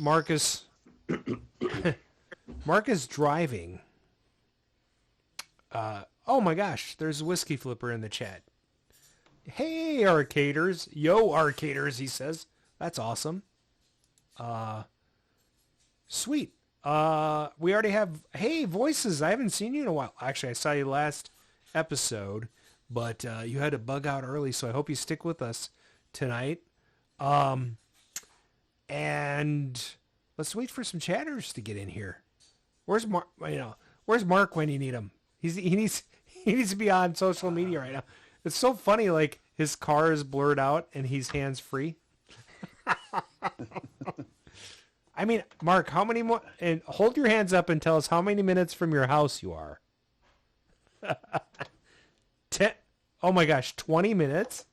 Marcus Marcus driving. Oh my gosh, there's a whiskey flipper in the chat. Hey, arcaders. Yo, arcaders, he says. That's awesome. Sweet. We already have, hey, voices. I haven't seen you in a while. Actually, I saw you last episode, but you had to bug out early, so I hope you stick with us tonight. And let's wait for some chatters to get in here. Where's Mark? Where's Mark when you need him? He needs to be on social media right now. It's so funny, like his car is blurred out and he's hands free. I mean, Mark, how many more? And hold your hands up and tell us how many minutes from your house you are. 10. Oh my gosh, 20 minutes.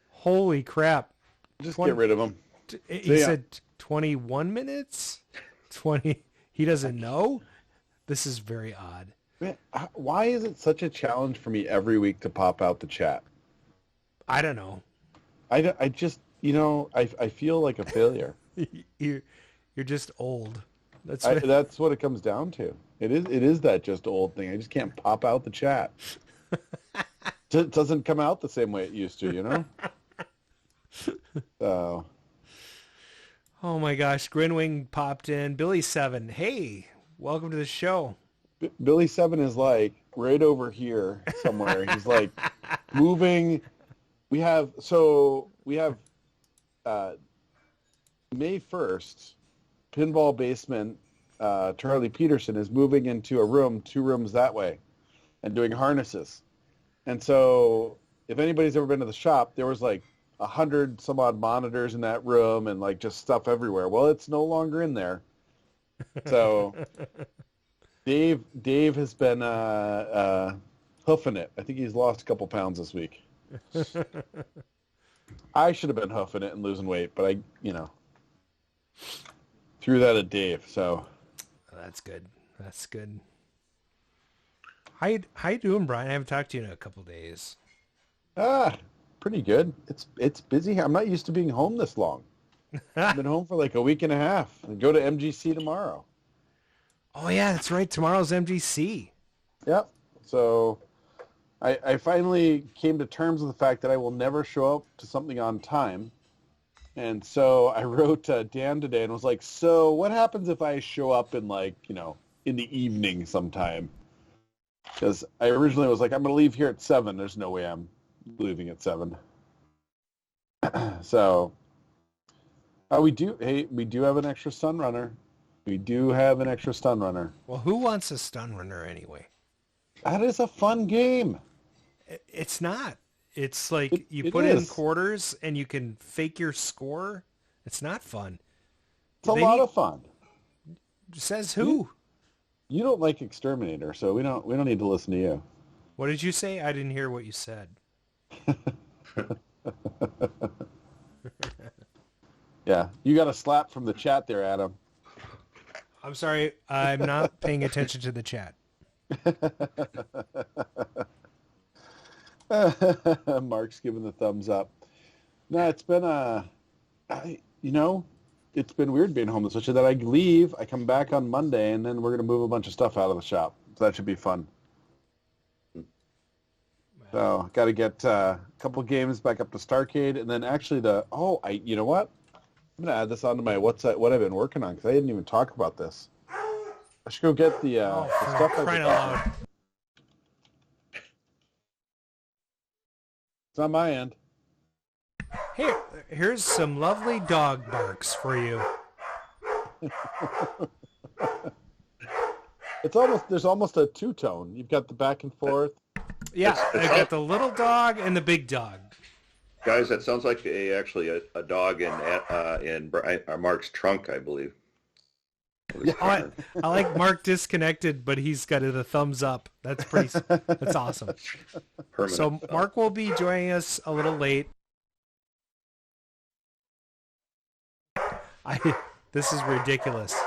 Holy crap! Just 20, get rid of them. He said 21 minutes. 20. He doesn't know. This is very odd. Man, why is it such a challenge for me every week to pop out the chat? I don't know. I just, I feel like a failure. You're just old. That's what it comes down to. It is that just old thing. I just can't pop out the chat. It doesn't come out the same way it used to, So. Oh my gosh, Grinwing popped in. Billy7, hey, welcome to the show. Billy7 is like right over here somewhere. He's like moving. We have May 1st, Pinball Basement, Charlie Peterson is moving into a room, 2 rooms that way, and doing harnesses. And so if anybody's ever been to the shop, there was like 100 some odd monitors in that room and like just stuff everywhere. Well, it's no longer in there. So Dave has been hoofing it. I think he's lost a couple pounds this week. I should have been hoofing it and losing weight, but I threw that at Dave. So that's good. That's good. How you doing, Brian? I haven't talked to you in a couple days. Pretty good. It's busy. I'm not used to being home this long. I've been home for like a week and a half. I go to MGC tomorrow. Oh yeah, that's right. Tomorrow's MGC. Yep. So I finally came to terms with the fact that I will never show up to something on time. And so I wrote Dan today and was like, so what happens if I show up in in the evening sometime? Because I originally was like, I'm going to leave here at 7. There's no way I'm leaving at 7. So we do have an extra stun runner. We do have an extra stun runner. Well, who wants a stun runner anyway? That is a fun game. It's not. It's like you put in quarters and you can fake your score. It's not fun. It's a lot of fun. Says who? You don't like Exterminator, so we don't need to listen to you. What did you say? I didn't hear what you said. Yeah, you got a slap from the chat there, Adam. I'm sorry, I'm not paying attention to the chat. Mark's giving the thumbs up. No, it's been it's been weird being home, especially that I leave, I come back on Monday, and then we're going to move a bunch of stuff out of the shop. So that should be fun. So got to get a couple games back up to Starcade, and then actually you know what? I'm going to add this onto my what I've been working on, because I didn't even talk about this. I should go get the stuff I've been loud. It's on my end. Here's some lovely dog barks for you. There's almost a two-tone. You've got the back and forth. Yeah, I got the little dog and the big dog. Guys, that sounds like actually a dog in Mark's trunk, I believe. Yeah. I like Mark disconnected, but he's got a thumbs up. That's awesome. Permanent. So Mark will be joining us a little late. This is ridiculous.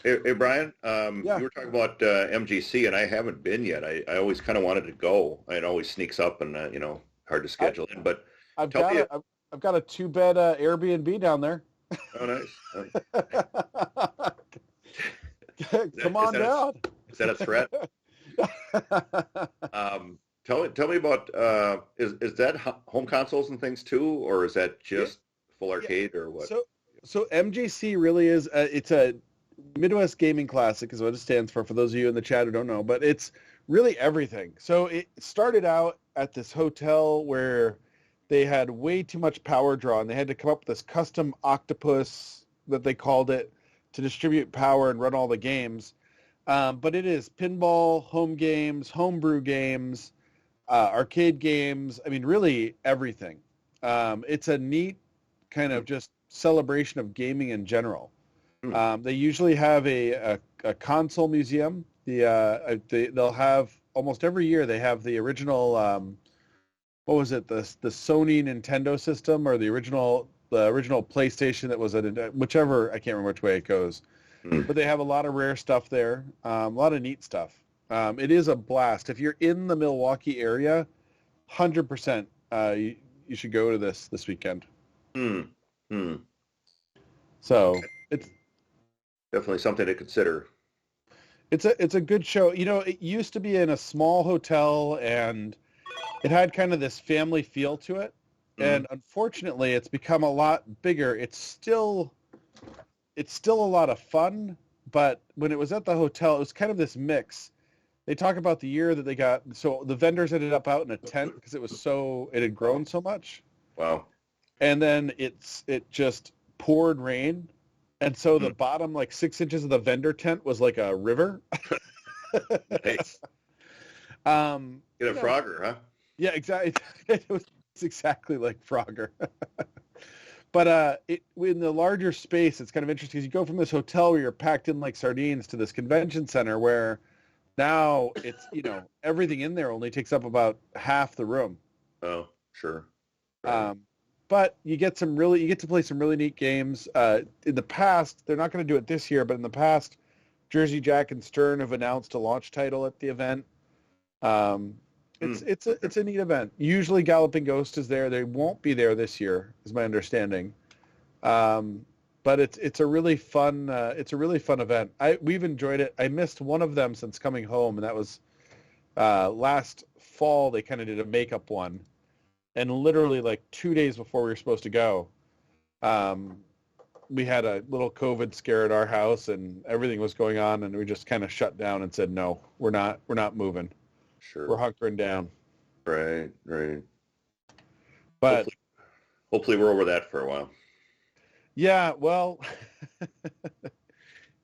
Hey Brian, Yeah. You were talking about MGC, and I haven't been yet. I always kind of wanted to go. It always sneaks up, and hard to schedule in. But I've I've got a 2-bed Airbnb down there. Oh, nice. Come on down. Is that a threat? Tell me about is that home consoles and things too, or is that just full arcade or what? So MJC really is it's a Midwest Gaming Classic is what it stands for those of you in the chat who don't know, but it's really everything. So it started out at this hotel where they had way too much power draw, and they had to come up with this custom octopus that they called it to distribute power and run all the games. But it is pinball, home games, homebrew games, arcade games. I mean, really everything. It's a neat kind of just celebration of gaming in general. They usually have a console museum. They'll have almost every year. They have the original. What was it? The Sony Nintendo system or the original PlayStation that was whichever, I can't remember which way it goes. But they have a lot of rare stuff there, a lot of neat stuff. It is a blast. If you're in the Milwaukee area, 100% you should go to this weekend. So it's definitely something to consider. It's a good show. You know, it used to be in a small hotel, and it had kind of this family feel to it. And unfortunately, it's become a lot bigger. It's still a lot of fun, but when it was at the hotel, it was kind of this mix. They talk about the year that they got, so the vendors ended up out in a tent because it had grown so much. Wow. And then it just poured rain. And so the bottom, 6 inches of the vendor tent was like a river. Nice. Get a Frogger, huh? Yeah, exactly. It was exactly like Frogger. But in the larger space, it's kind of interesting because you go from this hotel where you're packed in like sardines to this convention center where now it's, everything in there only takes up about half the room. Oh, sure. But you get to play some really neat games. In the past, they're not going to do it this year, but in the past, Jersey Jack and Stern have announced a launch title at the event. It's a neat event. Usually Galloping Ghost is there. They won't be there this year, is my understanding. But it's a really fun event. We've enjoyed it. I missed one of them since coming home, and that was last fall. They kind of did a makeup one, and literally 2 days before we were supposed to go, we had a little COVID scare at our house, and everything was going on, and we just kind of shut down and said, no, we're not moving. Sure. We're hunkering down. Right. But hopefully we're over that for a while. Yeah, well,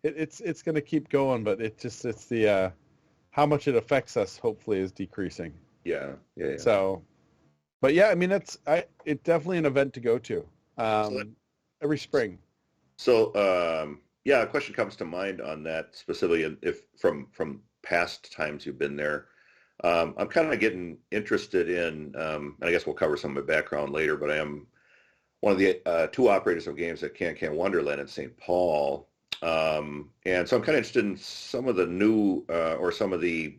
it's going to keep going, but it's the how much it affects us hopefully is decreasing. Yeah. So, but yeah, I mean it's definitely an event to go to every spring. So a question comes to mind on that specifically, if from past times you've been there. I'm kind of getting interested in, and I guess we'll cover some of my background later, but I am one of the two operators of games at Can Can Wonderland in St. Paul. And so I'm kind of interested in some of the new or some of the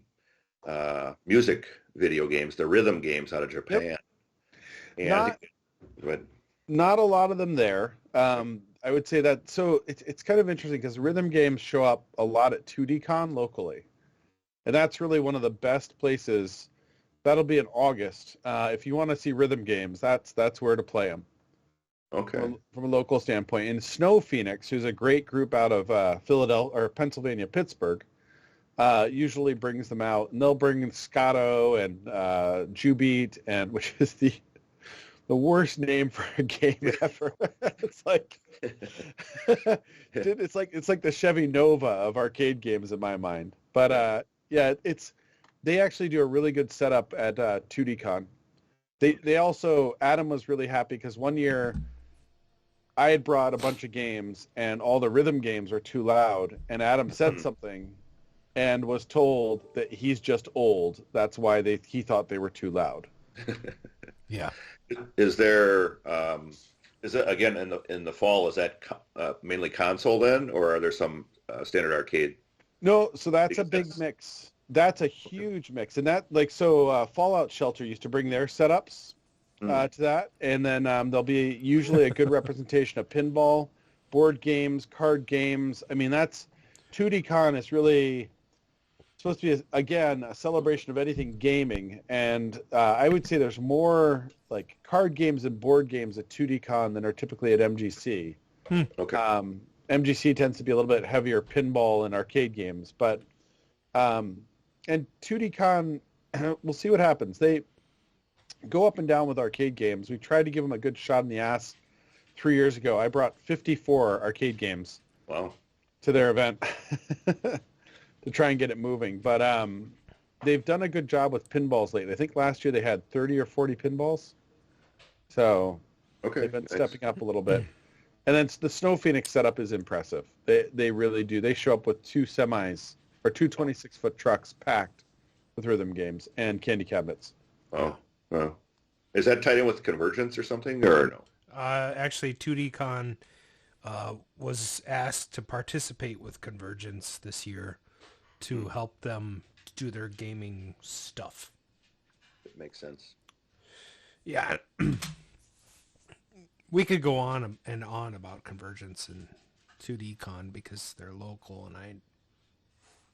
music video games, the rhythm games out of Japan. Yep. And not a lot of them there. I would say that, so it's kind of interesting because rhythm games show up a lot at 2DCon locally. And that's really one of the best places. That'll be in August. If you want to see rhythm games, that's where to play them. Okay. From a local standpoint. And Snow Phoenix, who's a great group out of Philadelphia or Pennsylvania, Pittsburgh, usually brings them out. And they'll bring Scotto and Jubeat, and which is the worst name for a game ever. It's like it's like the Chevy Nova of arcade games in my mind. But yeah, they actually do a really good setup at 2DCon. They also, Adam was really happy because one year I had brought a bunch of games and all the rhythm games were too loud, and Adam said something and was told that he's just old. That's why he thought they were too loud. Yeah. Is there is it again in the fall? Is that mainly console then, or are there some standard arcade? No, so that's a big mix. That's a huge mix, and that Fallout Shelter used to bring their setups, to that. And then there'll be usually a good representation of pinball, board games, card games. I mean, that's 2D Con is really supposed to be, again, a celebration of anything gaming. And I would say there's more like card games and board games at 2D Con than are typically at MGC. Okay. MGC tends to be a little bit heavier pinball and arcade games. But and 2D Con, we'll see what happens. They go up and down with arcade games. We tried to give them a good shot in the ass 3 years ago. I brought 54 arcade games to their event to try and get it moving. But they've done a good job with pinballs lately. I think last year they had 30 or 40 pinballs. So they've been stepping up a little bit. And then the Snow Phoenix setup is impressive. They really do. They show up with two semis or two 26-foot trucks packed with rhythm games and candy cabinets. Oh. Is that tied in with Convergence or something, or no? Actually, 2D Con was asked to participate with Convergence this year to help them do their gaming stuff. It makes sense. Yeah. We could go on and on about Convergence and 2D Con because they're local, and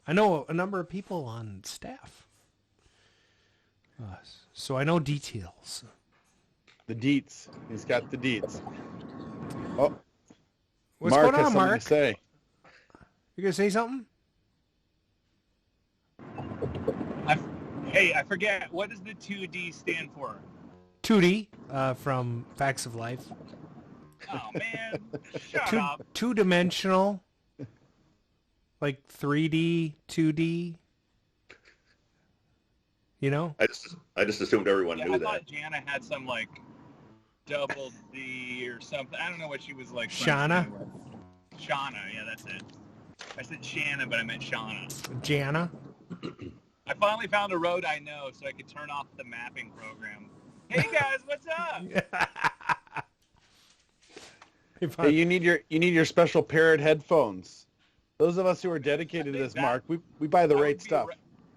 I know a number of people on staff. So I know details. The deets. He's got the deets. Oh, what's Mark going on, has something Mark? to say. You gonna say something? I forget. What does the 2D stand for? 2D from Facts of Life. Oh, man. Shut up. Two-dimensional. Like 3D, 2D. You know? I just assumed everyone knew I that. thought Jana had some, like, double D or something. I don't know what she was, like. Shauna? Shauna, yeah, that's it. I said Shanna, but I meant Shauna. Jana? I finally found a road I know so I could turn off the mapping program. Hey, guys, what's up? Hey, you need your special paired headphones. Those of us who are dedicated to this, Mark, we buy the right stuff.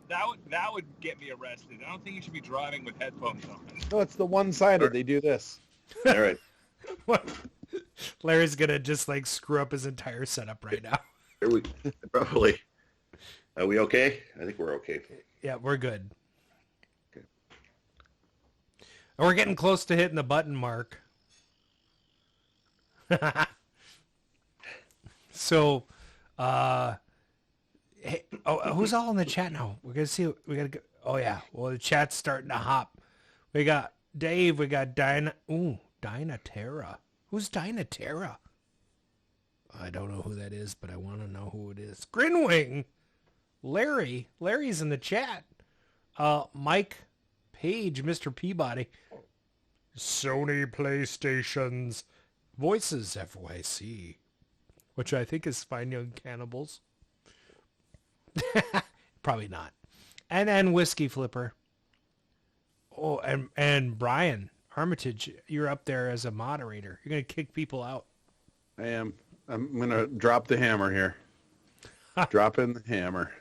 That would get me arrested. I don't think you should be driving with headphones on. No, it's the one-sided. They do this. All right. What? Larry's gonna just like screw up his entire setup right now. Here we probably. Are we okay? I think we're okay. Yeah, we're good. Okay. And we're getting close to hitting the button mark. So, hey, who's all in the chat now? We're gonna see. We gotta go. Oh yeah. Well, the chat's starting to hop. We got Dave. We got Dinah. Ooh, Dinah Terra. Who's Dinah Terra? I don't know who that is, but I want to know who it is. Grinwing. Larry's in the chat. Mike Page, Mr. Peabody. Sony PlayStations. Voices FYC. Which I think is Fine Young Cannibals. Probably not. And then Whiskey Flipper. Oh, and Brian Armitage, you're up there as a moderator. You're going to kick people out. I am. I'm going to drop the hammer here. Drop in the hammer.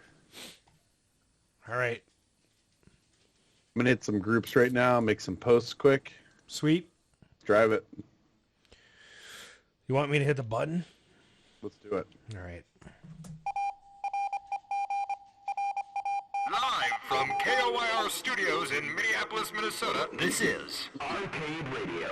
All right. I'm going to hit some groups right now, make some posts quick. Sweet. Drive it. You want me to hit the button? Let's do it. All right. Live from KOYR Studios in Minneapolis, Minnesota, this is Arcade Radio.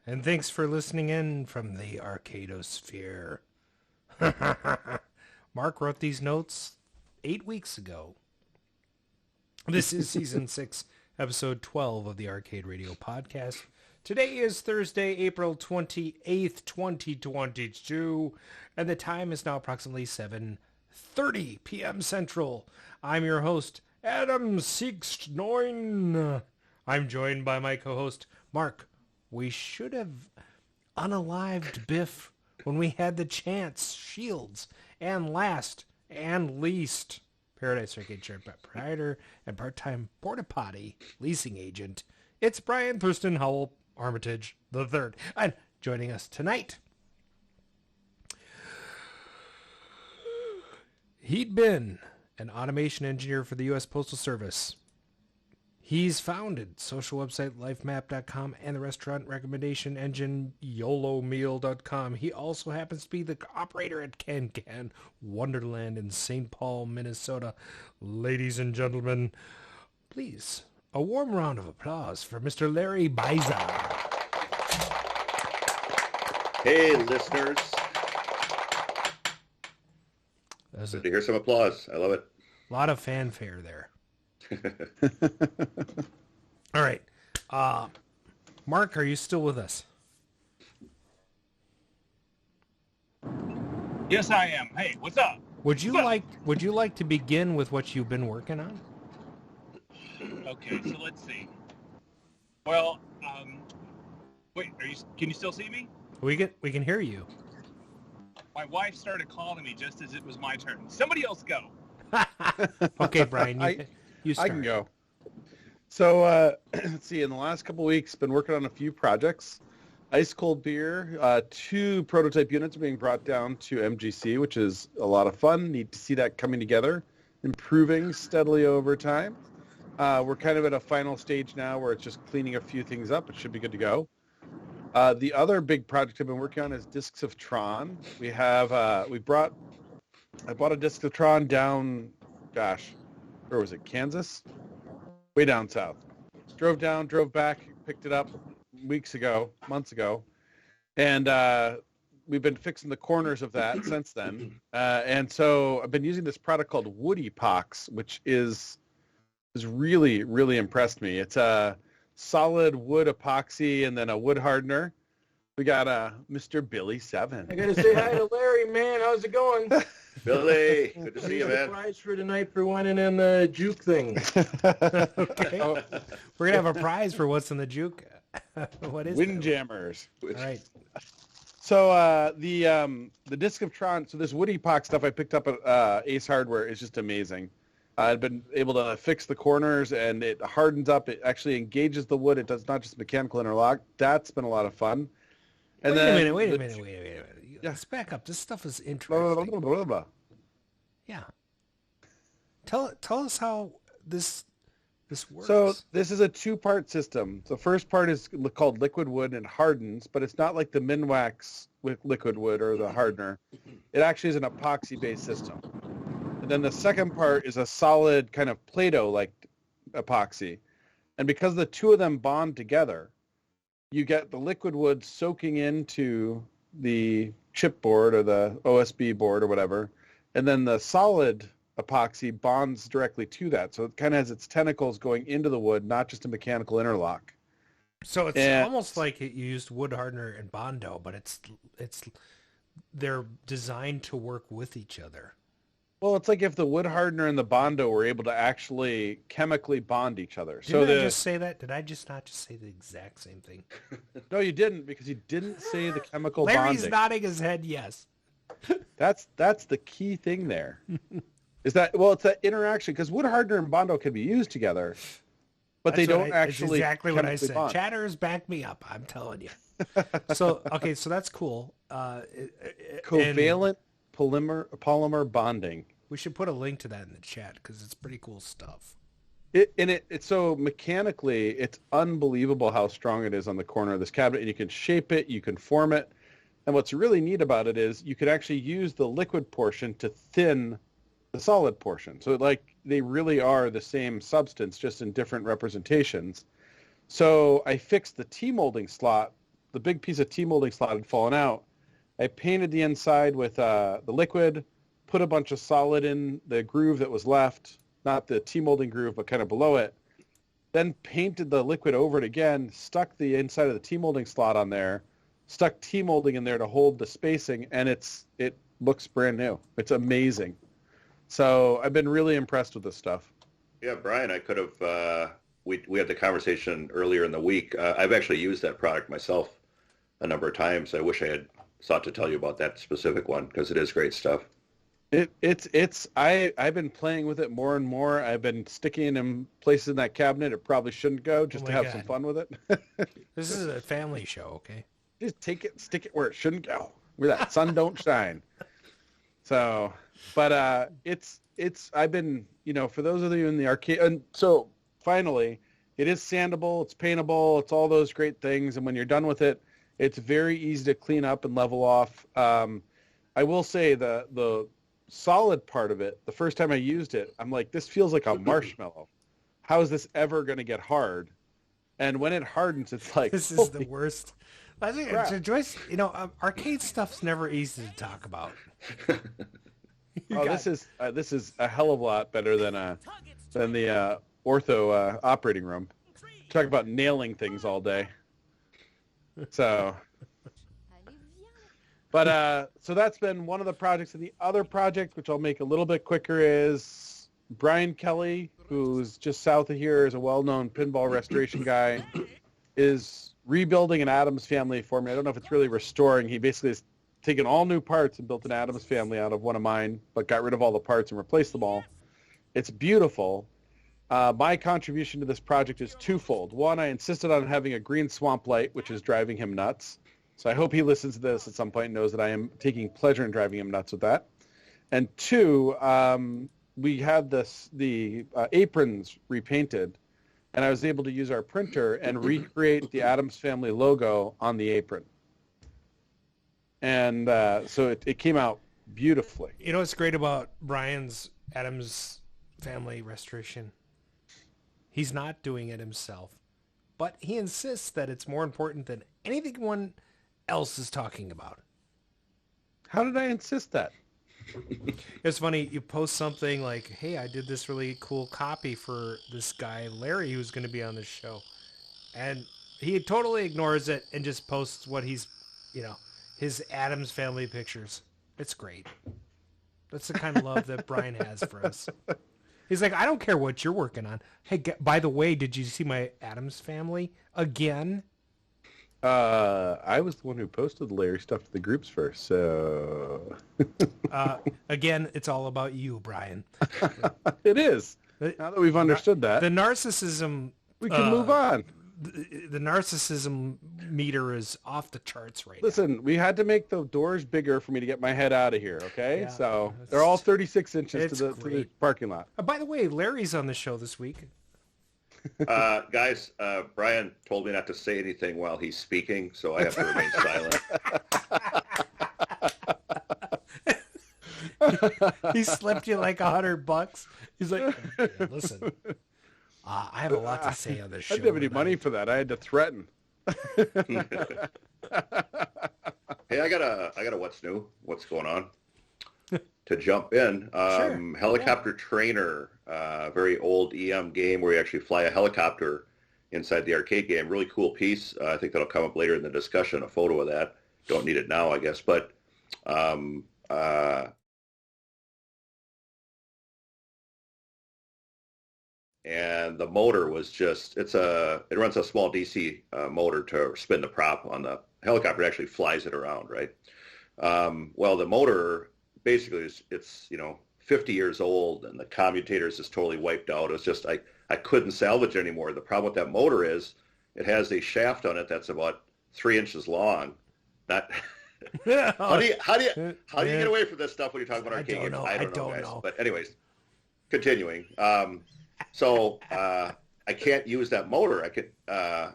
And thanks for listening in from the Arcadosphere. Mark wrote these notes 8 weeks ago. This is Season 6, Episode 12 of the Arcade Radio Podcast. Today is Thursday, April 28th, 2022, and the time is now approximately 7:30 p.m. Central. I'm your host, Adam Siegstneun. I'm joined by my co-host, Mark. We should have unalived Biff when we had the chance. Shields. And last and least, Paradise Arcade Shared proprietor and part-time porta potty leasing agent. It's Brian Thurston Howell Armitage III. And joining us tonight, he'd been an automation engineer for the U.S. Postal Service. He's founded social website lifemap.com and the restaurant recommendation engine yolomeal.com. He also happens to be the operator at Can Can Wonderland in St. Paul, Minnesota. Ladies and gentlemen, please, a warm round of applause for Mr. Larry Bieza. Hey, listeners. There's Good to hear some applause. I love it. a lot of fanfare there. All right. Mark, are you still with us? Yes, I am. Hey, what's up? Would you like to begin with what you've been working on? Okay, so let's see. Well, wait, can you still see me? We can hear you. My wife started calling me just as it was my turn. Somebody else go. Okay, Brian, you start. I can go. So let's see. In the last couple of weeks, been working on a few projects. Ice cold beer. 2 prototype units are being brought down to MGC, which is a lot of fun. Neat to see that coming together, improving steadily over time. We're kind of at a final stage now where it's just cleaning a few things up. It should be good to go. The other big project I've been working on is discs of Tron. We have I bought a disc of Tron down, where was it? Kansas? Way down south. Drove down, drove back, picked it up months ago. And we've been fixing the corners of that since then. And so I've been using this product called Wood Epox, which has really, really impressed me. It's a solid wood epoxy and then a wood hardener. We got Mr. Billy 7. I gotta say hi to Larry, man. How's it going? Billy, good to see you, man. Prize for tonight for winning in the Juke thing. Okay. We're going to have a prize for what's in the Juke. What is it? Windjammers. All right. So the disc of Tron, so this Wood Epox stuff I picked up at Ace Hardware is just amazing. I've been able to fix the corners and it hardens up. It actually engages the wood. It does not just mechanical interlock. That's been a lot of fun. And Wait a then minute. Yeah. Let's back up. This stuff is blah, interesting. blah, blah, blah, blah. Yeah. Tell us how this works. So this is a 2-part system. The first part is called liquid wood and hardens, but it's not like the Minwax with liquid wood or the hardener. It actually is an epoxy-based system. And then the second part is a solid kind of Play-Doh-like epoxy. And because the two of them bond together, you get the liquid wood soaking into the chipboard or the OSB board or whatever, and then the solid epoxy bonds directly to that. So it kind of has its tentacles going into the wood, not just a mechanical interlock. So it's almost like you used wood hardener and Bondo, but it's they're designed to work with each other. Well, it's like if the wood hardener and the Bondo were able to actually chemically bond each other. Did I just say that? Did I just not just say the exact same thing? No, you didn't, because you didn't say the chemical Larry's bonding. nodding his head yes. That's the key thing there. Is that, well, it's that interaction, because wood hardener and Bondo can be used together, but they don't actually That's exactly what I said. bond. Chatters, back me up. I'm telling you. So that's cool. Covalent polymer bonding. We should put a link to that in the chat because it's pretty cool stuff. It's so mechanically, it's unbelievable how strong it is on the corner of this cabinet, and you can shape it, you can form it, and what's really neat about it is you could actually use the liquid portion to thin the solid portion. So like they really are the same substance, just in different representations. So I fixed the T-molding slot the big piece of T-molding slot had fallen out. I painted the inside with the liquid, put a bunch of solid in the groove that was left, not the T-molding groove, but kind of below it. Then painted the liquid over it again, stuck the inside of the T-molding slot on there, stuck T-molding in there to hold the spacing, and it looks brand new. It's amazing. So I've been really impressed with this stuff. Yeah, Brian, I could have, we had the conversation earlier in the week. I've actually used that product myself a number of times. I wish I had sought to tell you about that specific one because it is great stuff. I've been playing with it more and more. I've been sticking it in places in that cabinet it probably shouldn't go just to have some fun with it. This is a family show, okay? Just take it, stick it where it shouldn't go, where that sun don't shine. So, but I've been, for those of you in the arcade, and so finally, it is sandable, it's paintable, it's all those great things, and when you're done with it, it's very easy to clean up and level off. I will say the solid part of it, the first time I used it, I'm like, this feels like a marshmallow. How is this ever going to get hard? And when it hardens, it's like, this is the worst. I think, Joyce, arcade stuff's never easy to talk about. This is a hell of a lot better than the ortho operating room. Talk about nailing things all day. So, but so that's been one of the projects. And the other project, which I'll make a little bit quicker, is Brian Kelly, who's just south of here, is a well-known pinball restoration guy, is rebuilding an Addams Family for me. I don't know if it's really restoring. He basically has taken all new parts and built an Addams Family out of one of mine, but got rid of all the parts and replaced them all. It's beautiful. My contribution to this project is twofold. One, I insisted on having a green swamp light, which is driving him nuts. So I hope he listens to this at some point and knows that I am taking pleasure in driving him nuts with that. And two, we had the aprons repainted, and I was able to use our printer and recreate the Addams Family logo on the apron. And so it came out beautifully. You know what's great about Brian's Addams Family restoration? He's not doing it himself, but he insists that it's more important than anyone else is talking about. How did I insist that? It's funny, you post something like, hey, I did this really cool copy for this guy, Larry, who's going to be on this show. And he totally ignores it and just posts what he's, his Addams Family pictures. It's great. That's the kind of love that Brian has for us. He's like, I don't care what you're working on. Hey, by the way, did you see my Addams Family again? I was the one who posted the Larry stuff to the groups first, so... Again, it's all about you, Brian. It is. Now that we've understood that. The narcissism... We can move on. The narcissism meter is off the charts right now. Listen, we had to make the doors bigger for me to get my head out of here, okay? Yeah, so they're all 36 inches to the parking lot. By the way, Larry's on the show this week. Guys, Brian told me not to say anything while he's speaking, so I have to remain silent. He slipped you like $100. He's like, listen, I have a lot to say on this show. I didn't have any money for that. I had to threaten. Hey, I got a what's new? What's going on? To jump in, Sure. Helicopter Trainer, very old EM game where you actually fly a helicopter inside the arcade game. Really cool piece. I think that'll come up later in the discussion, a photo of that. Don't need it now, I guess. But and the motor was just, it runs a small DC motor to spin the prop on the helicopter. It actually flies it around, right? Well, the motor basically it's 50 years old and the commutators is totally wiped out. It's just I couldn't salvage it anymore. The problem with that motor is it has a shaft on it that's about 3 inches long. Not how do you get away from this stuff when you're talking about arcade games? I don't know, guys. But anyways, continuing. So I can't use that motor.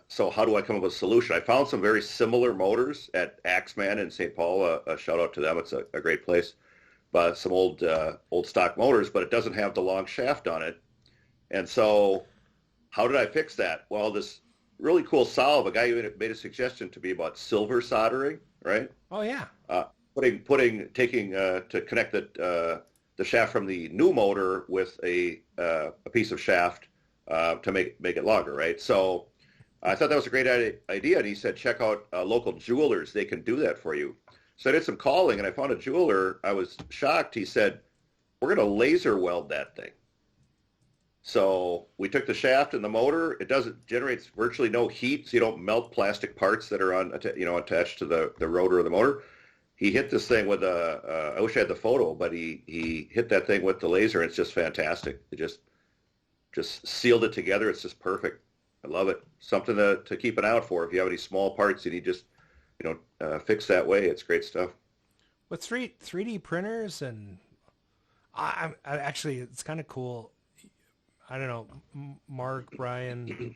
So how do I come up with a solution? I found some very similar motors at Axeman in St. Paul. A shout out to them. It's a great place. But some old stock motors, but it doesn't have the long shaft on it. And so how did I fix that? Well, this really cool solve. A guy who made a suggestion to me about silver soldering, right? Oh yeah. Taking to connect the shaft from the new motor with a piece of shaft to make it longer, right? So I thought that was a great idea, and he said check out local jewelers; they can do that for you. So I did some calling, and I found a jeweler. I was shocked. He said, "We're going to laser weld that thing." So we took the shaft and the motor. It generates virtually no heat, so you don't melt plastic parts that are attached to the rotor of the motor. He hit this thing with I wish I had the photo, but he hit that thing with the laser, and it's just fantastic. It just sealed it together. It's just perfect. I love it. Something to keep an eye out for if you have any small parts and you just fix that way. It's great stuff. With 3D printers, and I actually, it's kind of cool. I don't know, Mark, Brian,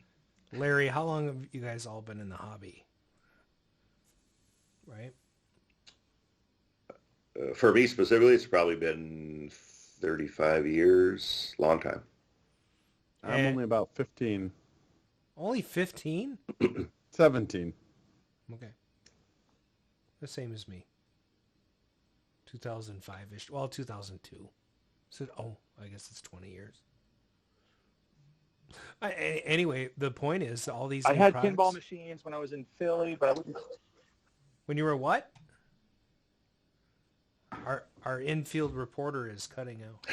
Larry, how long have you guys all been in the hobby? Right? For me specifically, it's probably been 35 years, long time. I'm only about 15. Only 15? 17. Okay. The same as me. 2005-ish. Well, 2002. So, I guess it's 20 years. Anyway, the point is, all these I new had products, pinball machines when I was in Philly, but I wouldn't. When you were what? Our infield reporter is cutting out.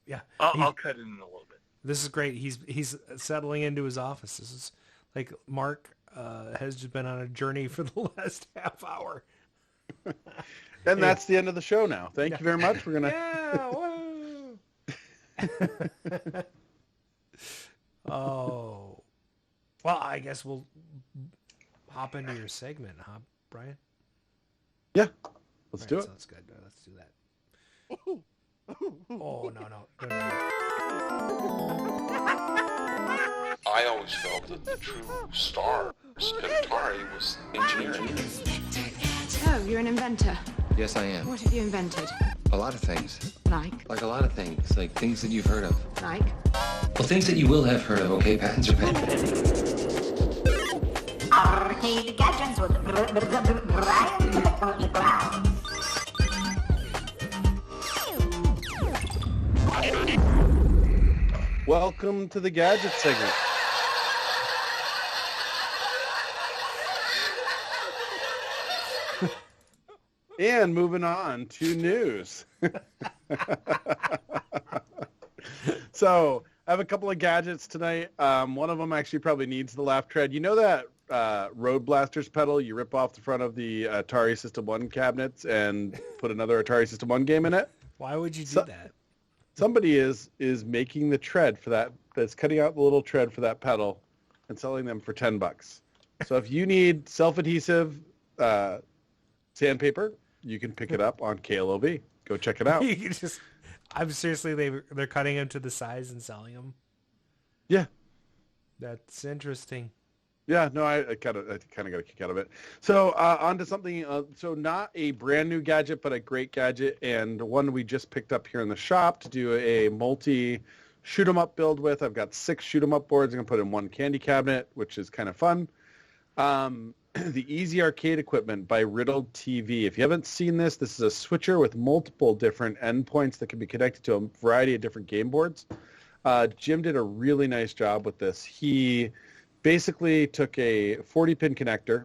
Yeah, I'll cut it in a little bit. This is great. He's settling into his office. This is like Mark has just been on a journey for the last half hour. And that's the end of the show now. Thank you very much. We're gonna. Yeah. Whoa. Oh. Well, I guess we'll hop into your segment, huh, Brian? Yeah. Let's do it. Sounds good. Let's do that. Oh, no. I always felt that the true stars at Atari was engineering. Oh, you're an inventor. Yes, I am. What have you invented? A lot of things. Like? Like a lot of things. Like things that you've heard of. Like? Well, things that you will have heard of, okay? Patents are pending. Arcade gadgets with Brian McLeod. Welcome to the gadget segment. And moving on to news. So I have a couple of gadgets tonight. One of them actually probably needs the laugh tread. You know that RoadBlasters pedal you rip off the front of the Atari System 1 cabinets and put another Atari System 1 game in it? Why would you do that? Somebody is making the tread for that. That's cutting out the little tread for that pedal and selling them for $10. So if you need self-adhesive sandpaper, you can pick it up on KLOV. Go check it out. You can just, I'm seriously, they're cutting them to the size and selling them. Yeah, that's interesting. Yeah, no, I kind of got a kick out of it. So on to something. So not a brand new gadget, but a great gadget, and one we just picked up here in the shop to do a multi shoot 'em up build with. I've got 6 shoot 'em up boards. I'm gonna put in one candy cabinet, which is kind of fun. The Easy Arcade Equipment by Riddled TV. If you haven't seen this, this is a switcher with multiple different endpoints that can be connected to a variety of different game boards. Jim did a really nice job with this. He basically took a 40-pin connector,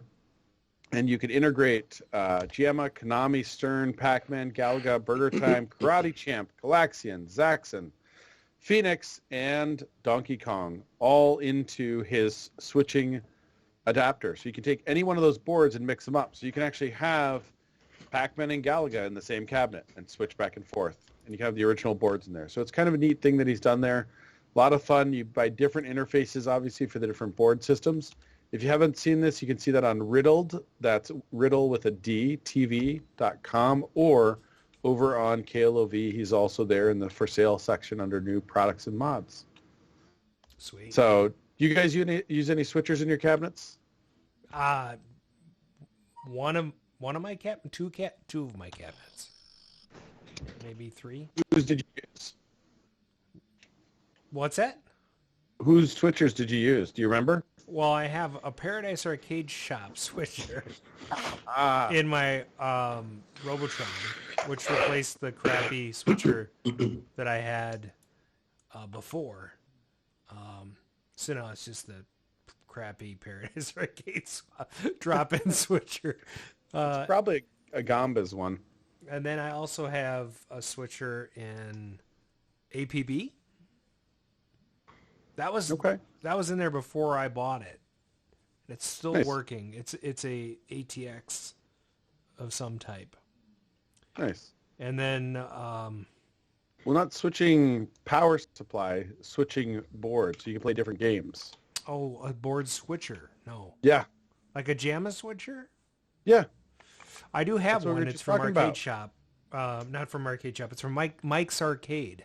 and you could integrate Giamma, Konami, Stern, Pac-Man, Galaga, Burger Time, Karate Champ, Galaxian, Zaxxon, Phoenix, and Donkey Kong all into his switching adapter. So you can take any one of those boards and mix them up. So you can actually have Pac-Man and Galaga in the same cabinet and switch back and forth. And you can have the original boards in there. So it's kind of a neat thing that he's done there. A lot of fun. You buy different interfaces, obviously, for the different board systems. If you haven't seen this, you can see that on Riddled. That's Riddle with a D, TV.com, or over on KLOV. He's also there in the for sale section under new products and mods. Sweet. So you guys use any switchers in your cabinets? One of my two of my cabinets. Maybe 3. Whose did you use? What's that? whose switchers did you use? Do you remember? Well, I have a Paradise Arcade Shop switcher in my Robotron, which replaced the crappy switcher that I had before. So now it's just the crappy Paradise Arcade drop-in switcher. It's probably a Gamba's one. And then I also have a switcher in APB. That was okay. That was in there before I bought it. It's still Nice. working. It's a ATX of some type. Nice. And then well, not switching power supply, switching boards so you can play different games. Oh, a board switcher. No. Yeah. Like a JAMA switcher? Yeah. I do have That's what we one. were It's just from talking Arcade about. Shop. Not from Arcade Shop. It's from Mike's Arcade.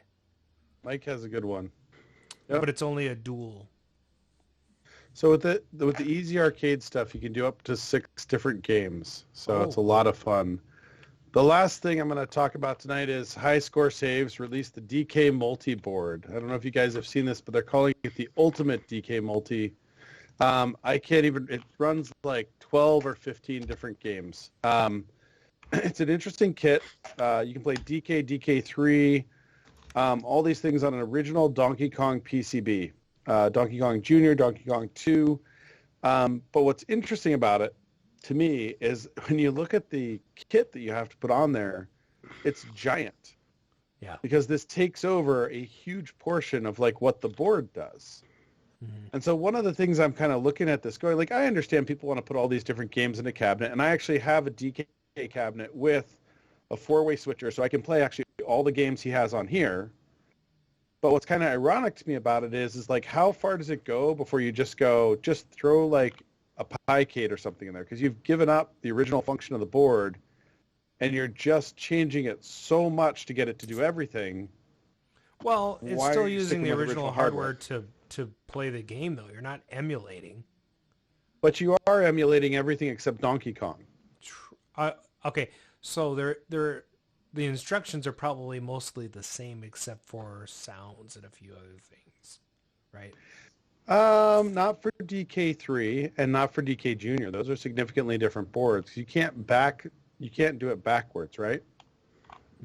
Mike has a good one. Yep. But it's only a dual. So with the easy arcade stuff, you can do up to 6 different games. So it's a lot of fun. The last thing I'm going to talk about tonight is High Score Saves released the DK Multi-Board. I don't know if you guys have seen this, but they're calling it the Ultimate DK Multi. I can't even, it runs like 12 or 15 different games. It's an interesting kit. You can play DK, DK3, all these things on an original Donkey Kong PCB. Donkey Kong Jr., Donkey Kong 2. But what's interesting about it, to me, is when you look at the kit that you have to put on there, it's giant. Yeah. Because this takes over a huge portion of like what the board does. Mm-hmm. And so one of the things I'm kind of looking at this going, like, I understand people want to put all these different games in a cabinet, and I actually have a DK cabinet with a 4-way switcher, so I can play actually all the games he has on here. But what's kind of ironic to me about it is like, how far does it go before you just throw like a Picade or something in there? Because you've given up the original function of the board, and you're just changing it so much to get it to do everything. Well, it's Why still are you using sticking the with original hardware to play the game, though. You're not emulating. But you are emulating everything except Donkey Kong. Okay, so the instructions are probably mostly the same except for sounds and a few other things, right? Not for DK3 and not for DK Junior. Those are significantly different boards. You can't do it backwards, right?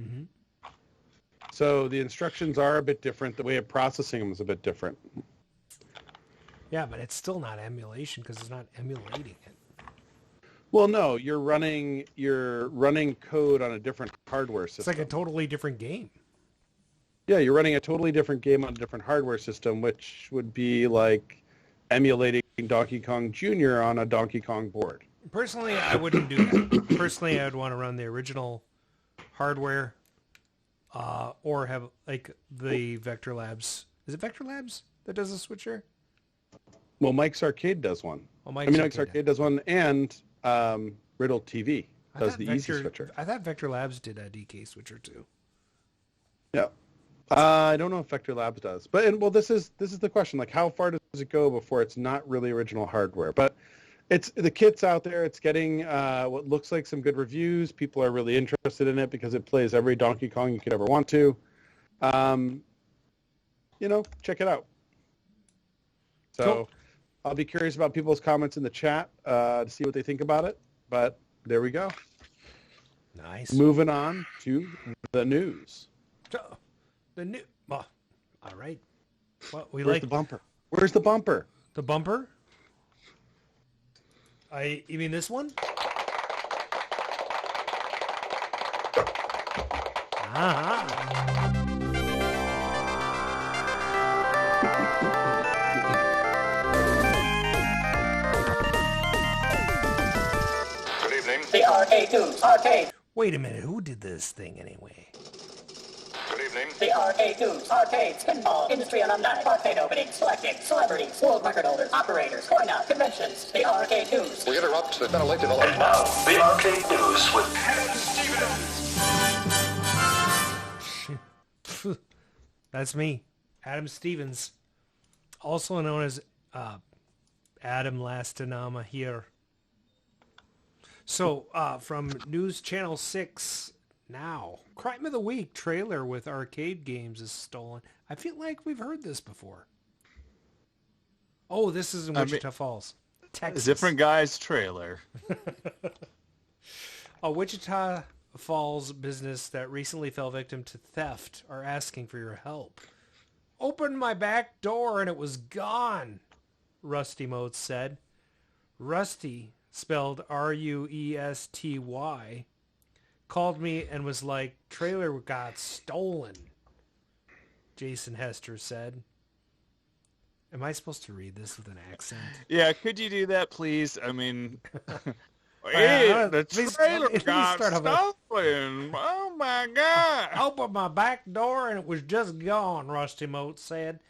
Mm-hmm. So the instructions are a bit different. The way of processing them is a bit different. Yeah, but it's still not emulation because it's not emulating it. Well, no, you're running code on a different hardware system. It's like a totally different game. Yeah, you're running a totally different game on a different hardware system, which would be like emulating Donkey Kong Jr. on a Donkey Kong board. Personally, I wouldn't do that. Personally, I would want to run the original hardware, or have like the Vector Labs. Is it Vector Labs that does the switcher? Well, Mike's Arcade does one. Oh, Mike's Arcade does one, and Riddle TV does the easy switcher. I thought Vector Labs did a DK switcher too. Yeah. I don't know if Vector Labs does, but this is the question: like, how far does it go before it's not really original hardware? But the kit's out there. It's getting what looks like some good reviews. People are really interested in it because it plays every Donkey Kong you could ever want to. Check it out. So cool. I'll be curious about people's comments in the chat to see what they think about it. But there we go. Nice. Moving on to the news. The new. Well, all right. Well, Where's the bumper? Where's the bumper? The bumper? You mean this one? Good evening. The RK2's arcade. Wait a minute. Who did this thing anyway? Good evening. The RK2's arcades, pinball, industry alumni, arcade openings, selecting, celebrities, world record holders, operators, coin-out, conventions. The RK2's. We interrupt the ventilated development. And now, the arcade news with Adam Stevens. That's me, Adam Stevens, also known as Adam Lastanama here. So, from News Channel 6 now, Crime of the Week trailer with arcade games is stolen. I feel like we've heard this before. Oh, this is in Wichita Falls, Texas. Different guy's trailer. A Wichita Falls business that recently fell victim to theft are asking for your help. Opened my back door and it was gone, Rusty Motes said. Rusty, spelled Ruesty, called me and was like, trailer got stolen, Jason Hester said. Am I supposed to read this with an accent? Yeah, could you do that, please? I mean, the trailer got stolen. Oh, my God. I opened my back door and it was just gone, Rusty Motes said.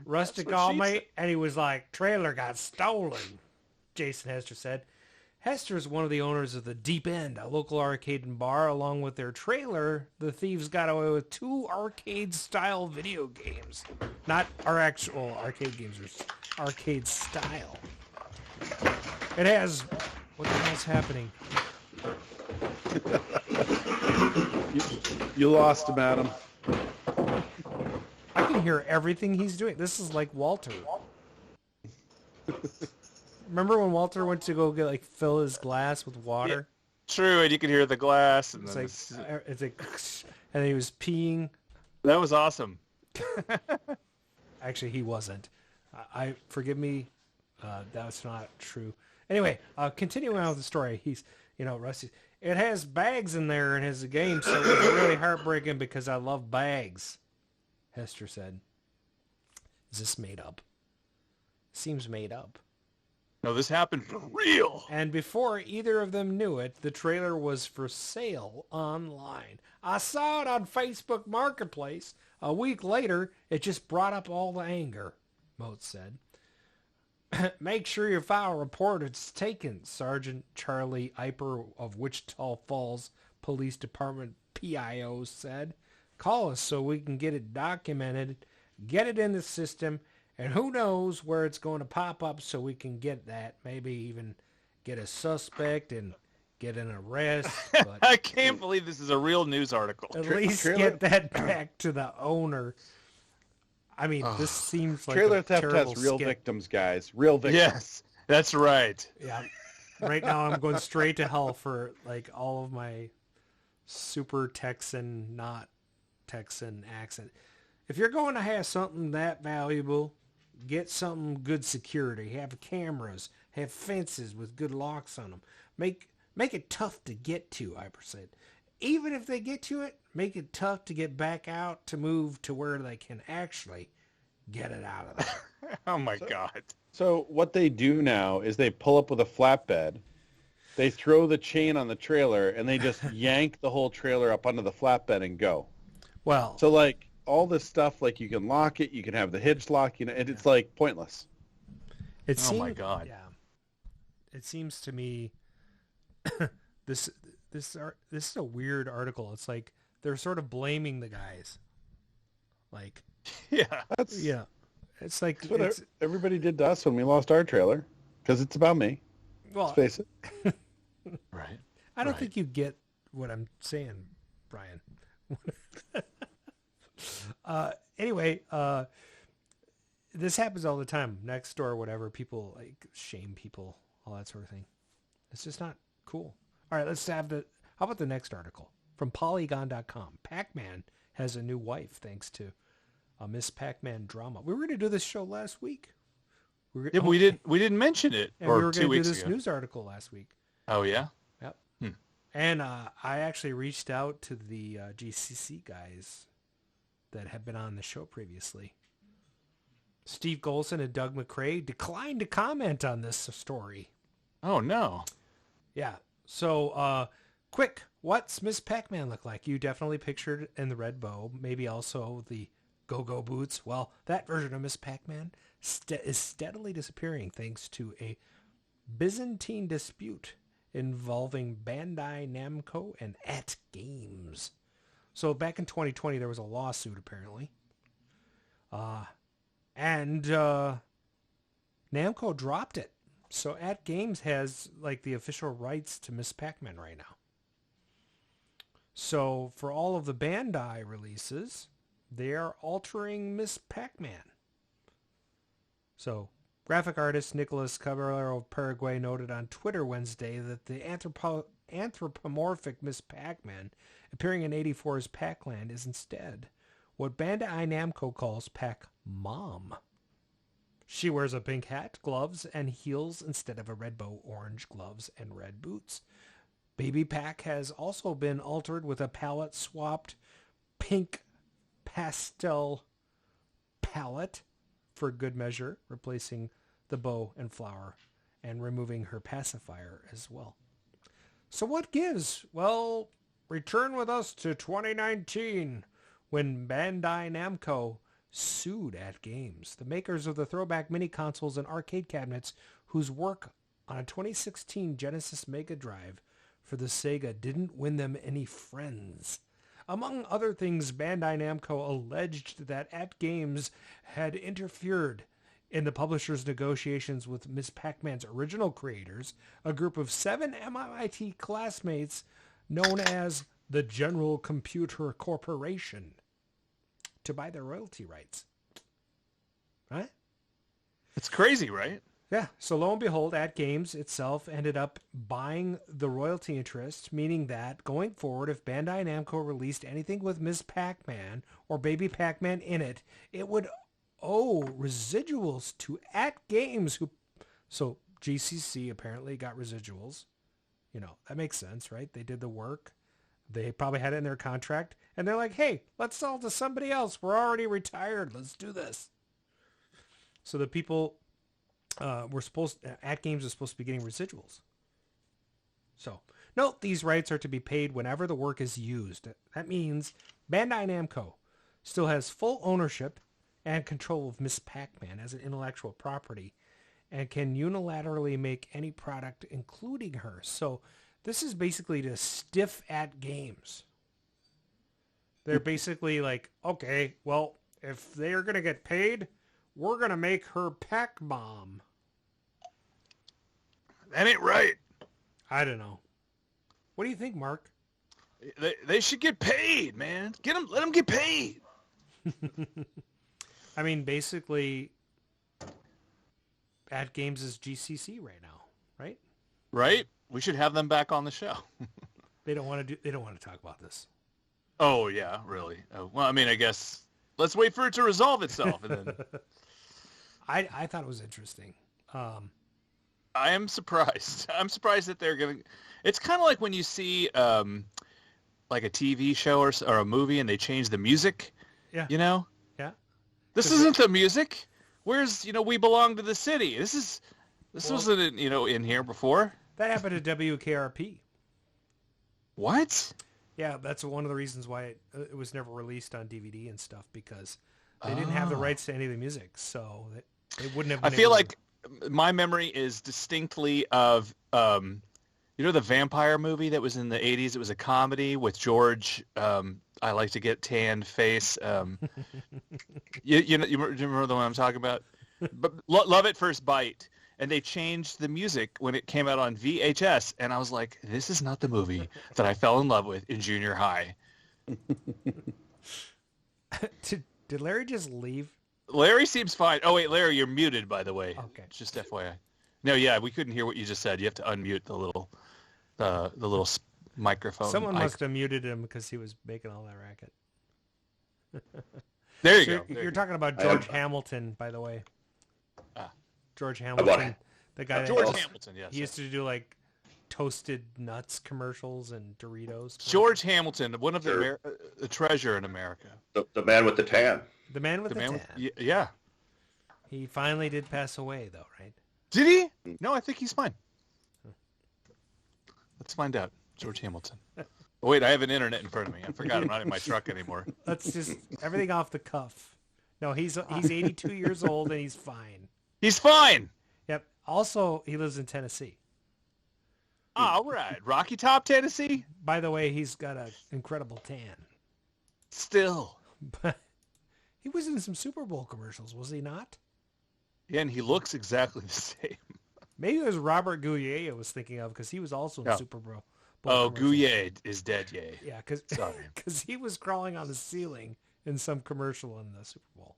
Rusty called me and he was like, trailer got stolen, Jason Hester said. Hester is one of the owners of the Deep End, a local arcade and bar. Along with their trailer, the thieves got away with 2 arcade-style video games. Not our actual arcade games, or arcade style. It has... What the hell's happening? You lost him, Adam. I can hear everything he's doing. This is like Walter. Remember when Walter went to go get fill his glass with water? Yeah, true, and you could hear the glass. And it's like, and he was peeing. That was awesome. Actually, he wasn't. I forgive me. That's not true. Anyway, continuing on with the story, he's, Rusty. It has bags in there and has a game, so it was really heartbreaking because I love bags, Hester said. Is this made up? Seems made up. No, this happened for real. And before either of them knew it, the trailer was for sale online. I saw it on Facebook Marketplace. A week later, it just brought up all the anger, Motes said. Make sure you file a report. It's taken, Sergeant Charlie Eiper of Wichita Falls Police Department PIO said. Call us so we can get it documented, get it in the system, and who knows where it's going to pop up so we can get that, maybe even get a suspect and get an arrest. But I can't believe this is a real news article. At least get that back to the owner. I mean, this seems like trailer a theft terrible has real skit. victims, guys. Real victims. Yes, that's right. Yeah. Right now I'm going straight to hell for all of my super Texan, not Texan accent. If you're going to have something that valuable, get something good security. Have cameras. Have fences with good locks on them. Make it tough to get to, Eiper said. Even if they get to it, make it tough to get back out to move to where they can actually get it out of there. Oh, my God. So what they do now is they pull up with a flatbed. They throw the chain on the trailer, and they just yank the whole trailer up onto the flatbed and go. Well, so all this stuff, you can lock it, you can have the hitch lock, and it's pointless. Oh my God. Yeah. It seems to me this is a weird article. It's like they're sort of blaming the guys. Yeah. It's like that's what everybody did to us when we lost our trailer, because it's about me. Well, let's face it. Right. I don't think you get what I'm saying, Brian. Anyway, this happens all the time. Next door, whatever, people shame people, all that sort of thing. It's just not cool. All right, let's have how about the next article from Polygon.com? Pac-Man has a new wife thanks to a Miss Pac-Man drama. We were going to do this show last week. We didn't mention it. And or we were 2 going to do weeks this ago. news article last week. Oh, yeah? Yep. And I actually reached out to the GCC guys that have been on the show previously. Steve Golson and Doug McRae declined to comment on this story. Oh, no. Yeah. So, quick, what's Miss Pac-Man look like? You definitely pictured in the red bow, maybe also the go-go boots. Well, that version of Miss Pac-Man is steadily disappearing thanks to a Byzantine dispute involving Bandai Namco and At Games. So back in 2020, there was a lawsuit apparently. And Namco dropped it. So At Games has the official rights to Miss Pac-Man right now. So for all of the Bandai releases, they are altering Miss Pac-Man. So Graphic artist Nicolas Caballero of Paraguay noted on Twitter Wednesday that the anthropomorphic Miss Pac-Man appearing in 84's Pac-Land is instead what Bandai Namco calls Pac-Mom. She wears a pink hat, gloves, and heels instead of a red bow, orange gloves, and red boots. Baby Pac has also been altered with a palette-swapped pink pastel palette for good measure, replacing the bow and flower and removing her pacifier as well. So what gives? Well, return with us to 2019 when Bandai Namco sued at Games, the makers of the throwback mini consoles and arcade cabinets whose work on a 2016 Genesis Mega Drive for the Sega didn't win them any friends. Among other things, Bandai Namco alleged that At Games had interfered in the publisher's negotiations with Ms. Pac-Man's original creators, a group of 7 MIT classmates known as the General Computer Corporation, to buy their royalty rights. Right? It's crazy, right? Yeah. So lo and behold, At Games itself ended up buying the royalty interest, meaning that going forward, if Bandai Namco released anything with Ms. Pac-Man or Baby Pac-Man in it, it would owe residuals to At Games. So GCC apparently got residuals. You know, that makes sense, right? They did the work. They probably had it in their contract. And they're like, hey, let's sell to somebody else. We're already retired. Let's do this. So the people At Games is supposed to be getting residuals. So note, these rights are to be paid whenever the work is used. That means Bandai Namco still has full ownership and control of Miss Pac-Man as an intellectual property and can unilaterally make any product, including her. So this is basically to stiff At Games. They're basically like, okay, well, if they're going to get paid, we're going to make her Pac-Mom. That ain't right. I don't know. What do you think, Mark? They should get paid, man. Let them get paid. I mean, basically, At Games is GCC right now, right? Right? We should have them back on the show. They don't want to talk about this. Oh yeah, really? Well, I mean, I guess let's wait for it to resolve itself, and then. I thought it was interesting. I am surprised. I'm surprised that they're giving. It's kind of like when you see like a TV show or a movie, and they change the music. Yeah. You know. Yeah. This isn't the music. Where's We Belong to the City? This wasn't in here before. That happened to WKRP. What? Yeah, that's one of the reasons why it was never released on DVD and stuff, because they didn't have the rights to any of the music, so it wouldn't have been. I feel like my memory is distinctly of the vampire movie that was in the 80s. It was a comedy with George. I like to get tanned face. You remember the one I'm talking about? But Love at First Bite. And they changed the music when it came out on VHS, and I was like, "This is not the movie that I fell in love with in junior high." Did Larry just leave? Larry seems fine. Oh wait, Larry, you're muted, by the way. Okay. Just FYI. No, yeah, we couldn't hear what you just said. You have to unmute the little microphone. Someone must have muted him because he was making all that racket. There you go. You're talking about George Hamilton, by the way. George Hamilton, the guy. George Hamilton, yes. He used to do like Toasted Nuts commercials and Doritos. George Hamilton, one of the treasure in America. The man with the tan. The man with the tan. Yeah. He finally did pass away, though, right? Did he? No, I think he's fine. Let's find out. George Hamilton. Oh, wait, I have an internet in front of me. I forgot I'm not in my truck anymore. Let's just everything off the cuff. No, he's 82 years old and he's fine. He's fine. Yep. Also, he lives in Tennessee. All right. Rocky Top, Tennessee? By the way, he's got an incredible tan. Still. But he was in some Super Bowl commercials, was he not? Yeah, and he looks exactly the same. Maybe it was Robert Gouye I was thinking of, because he was also in Super Bowl. Gouye is dead, yay. Yeah, because he was crawling on the ceiling in some commercial in the Super Bowl.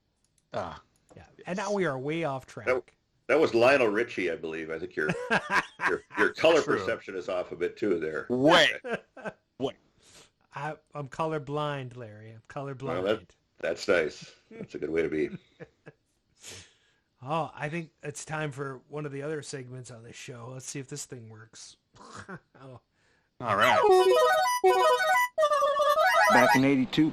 Ah. Yeah, and now we are way off track. That was Lionel Richie, I believe. I think your color True. perception is off a bit too there. Wait. I'm colorblind, Larry. I'm colorblind. Well, that's nice. That's a good way to be. Oh, I think it's time for one of the other segments on this show. Let's see if this thing works. Oh. All right. Back in '82,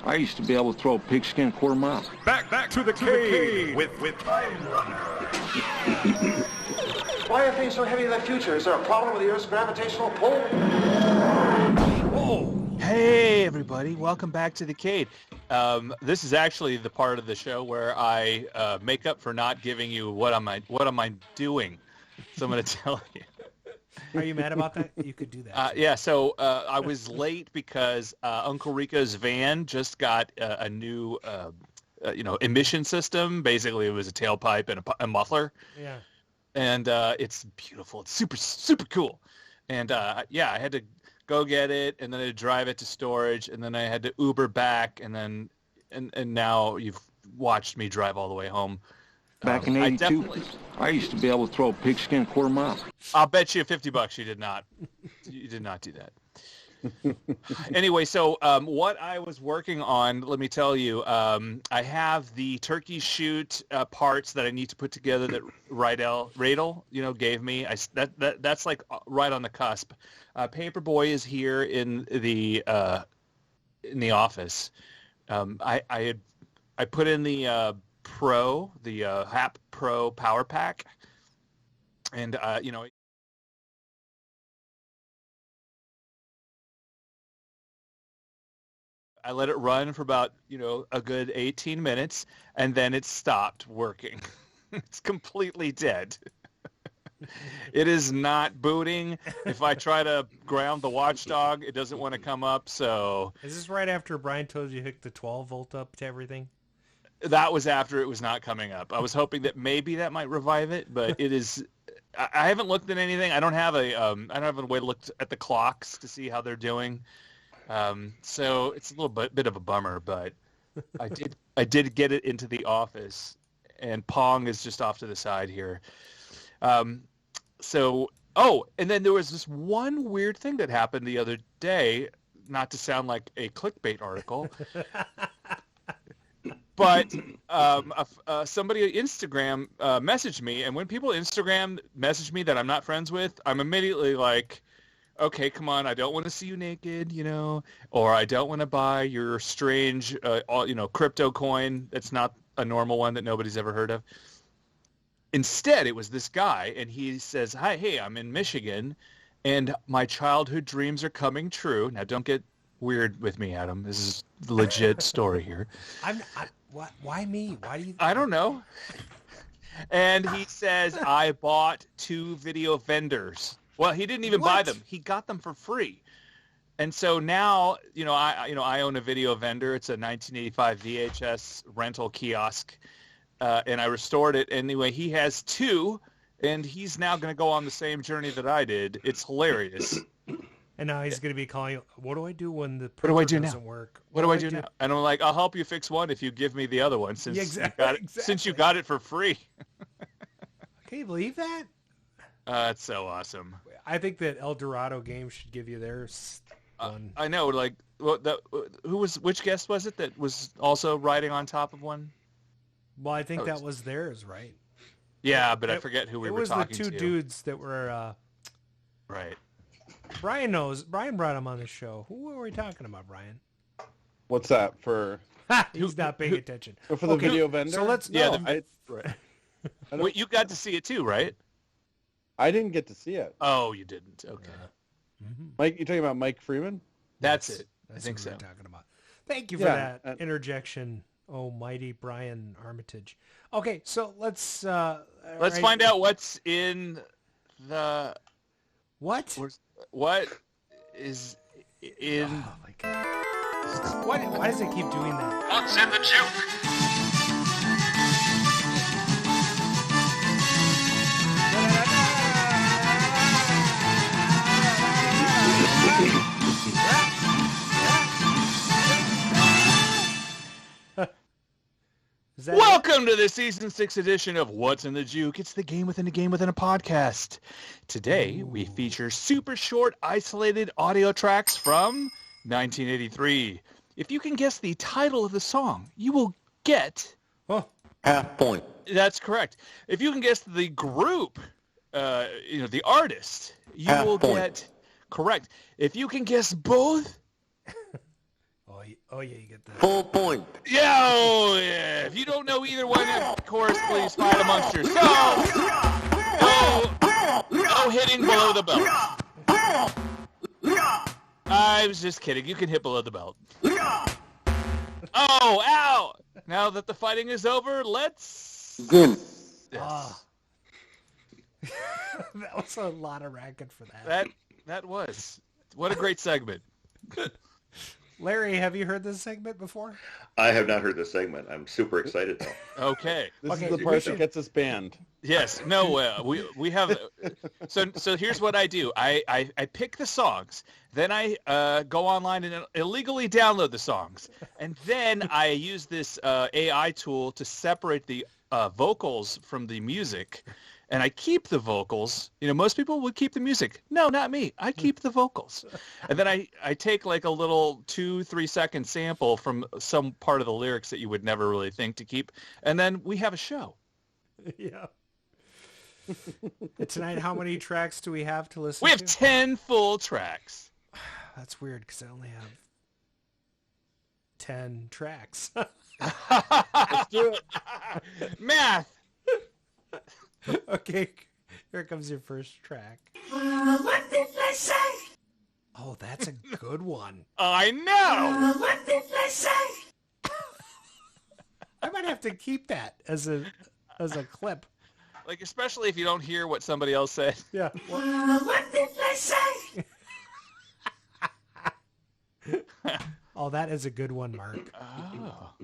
I used to be able to throw a pigskin quarter mile. Back to the cave with Time Runner. Why are things so heavy in the future? Is there a problem with the Earth's gravitational pull? Whoa. Hey, everybody. Welcome back to the Cade. This is actually the part of the show where I make up for not giving you what am I doing. So I'm going to tell you. Are you mad about that? You could do that. Yeah, so I was late because Uncle Rico's van just got a new, emission system. Basically, it was a tailpipe and a muffler. Yeah. And it's beautiful. It's super, super cool. And, I had to go get it, and then I had to drive it to storage, and then I had to Uber back, and then and now you've watched me drive all the way home. Back in '82, I used to be able to throw a pigskin quarter mile. I'll bet you $50 you did not. You did not do that. Anyway, so what I was working on, let me tell you, I have the turkey shoot parts that I need to put together that Radel, gave me. That's like right on the cusp. Paperboy is here in the office. I put in the HAP Pro Power Pack, and I let it run for about a good 18 minutes, and then it stopped working. It's completely dead. It is not booting. If I try to ground the watchdog, it doesn't want to come up. So is this right after Brian told you to hook the 12 volt up to everything? That was after it was not coming up. I was hoping that maybe that might revive it, but it is. I haven't looked at anything. I don't have a way to look at the clocks to see how they're doing. So it's a little bit of a bummer, but I did get it into the office, and Pong is just off to the side here. And then there was this one weird thing that happened the other day, not to sound like a clickbait article, but somebody on Instagram messaged me, and when people Instagram message me that I'm not friends with, I'm immediately like, okay, come on, I don't want to see you naked, or I don't want to buy your strange, crypto coin that's not a normal one that nobody's ever heard of. Instead, it was this guy, and he says, hey, I'm in Michigan, and my childhood dreams are coming true. Now, don't get weird with me, Adam. This is the legit story here. Why me? Why do you? I don't know. And he says, I bought 2 video vendors. Well, he didn't even buy them. He got them for free. And so now, I own a video vendor. It's a 1985 VHS rental kiosk. And I restored it. Anyway, he has 2, and he's now going to go on the same journey that I did. It's hilarious. And now he's going to be calling you, what do I do when the printer doesn't work? What do I do now? And I'm like, I'll help you fix one if you give me the other one, since you got it for free. Can you believe that? It's so awesome. I think that El Dorado Games should give you theirs one. I know, like, which guest was it that was also riding on top of one? Well, I think that was theirs, right? Yeah, but I forget who we were talking to. It was the 2 dudes that were... Right. Brian knows. Brian brought him on the show. Who were we talking about, Brian? What's that for? He's not paying attention. For the video vendor? So let's... Right. Well, you got to see it too, right? I didn't get to see it. Oh, you didn't. Okay. Mike, you talking about Mike Freeman? That's it. That's I think what so. we're talking about. Thank you for that interjection, oh mighty Brian Armitage. Okay, so let's find out what's in the what is in. Oh my God! Why does it keep doing that? What's in the Juke? Is that Welcome to the Season 6 edition of What's in the Juke. It's the game within a game within a podcast. Today, we feature super short, isolated audio tracks from 1983. If you can guess the title of the song, you will get... Half point. That's correct. If you can guess the group, the artist, you will get... Correct. If you can guess both... Oh, yeah, you get that. Full point. Yeah, oh, yeah. If you don't know either one, of course, please fight amongst yourselves. No hitting below the belt. I was just kidding. You can hit below the belt. Oh, ow! Now that the fighting is over, let's... Begin. Yes. That was a lot of racket for that. That was. What a great segment. Larry, have you heard this segment before? I have not heard this segment. I'm super excited though. Okay. This is the part that gets us banned. Yes. No. We have. So here's what I do. I pick the songs. Then I go online and illegally download the songs, and then I use this AI tool to separate the vocals from the music. And I keep the vocals. Most people would keep the music. No, not me. I keep the vocals. And then I take like a little 2-3 second sample from some part of the lyrics that you would never really think to keep. And then we have a show. Yeah. Tonight, how many tracks do we have to listen to? We have 10 full tracks. That's weird because I only have 10 tracks. Let's do it. Math. Okay, here comes your first track. What did they say? Oh, that's a good one. I know. What did they say? I might have to keep that as a clip. Like, especially if you don't hear what somebody else said. Yeah. What did they say? Oh, that is a good one, Mark. Oh.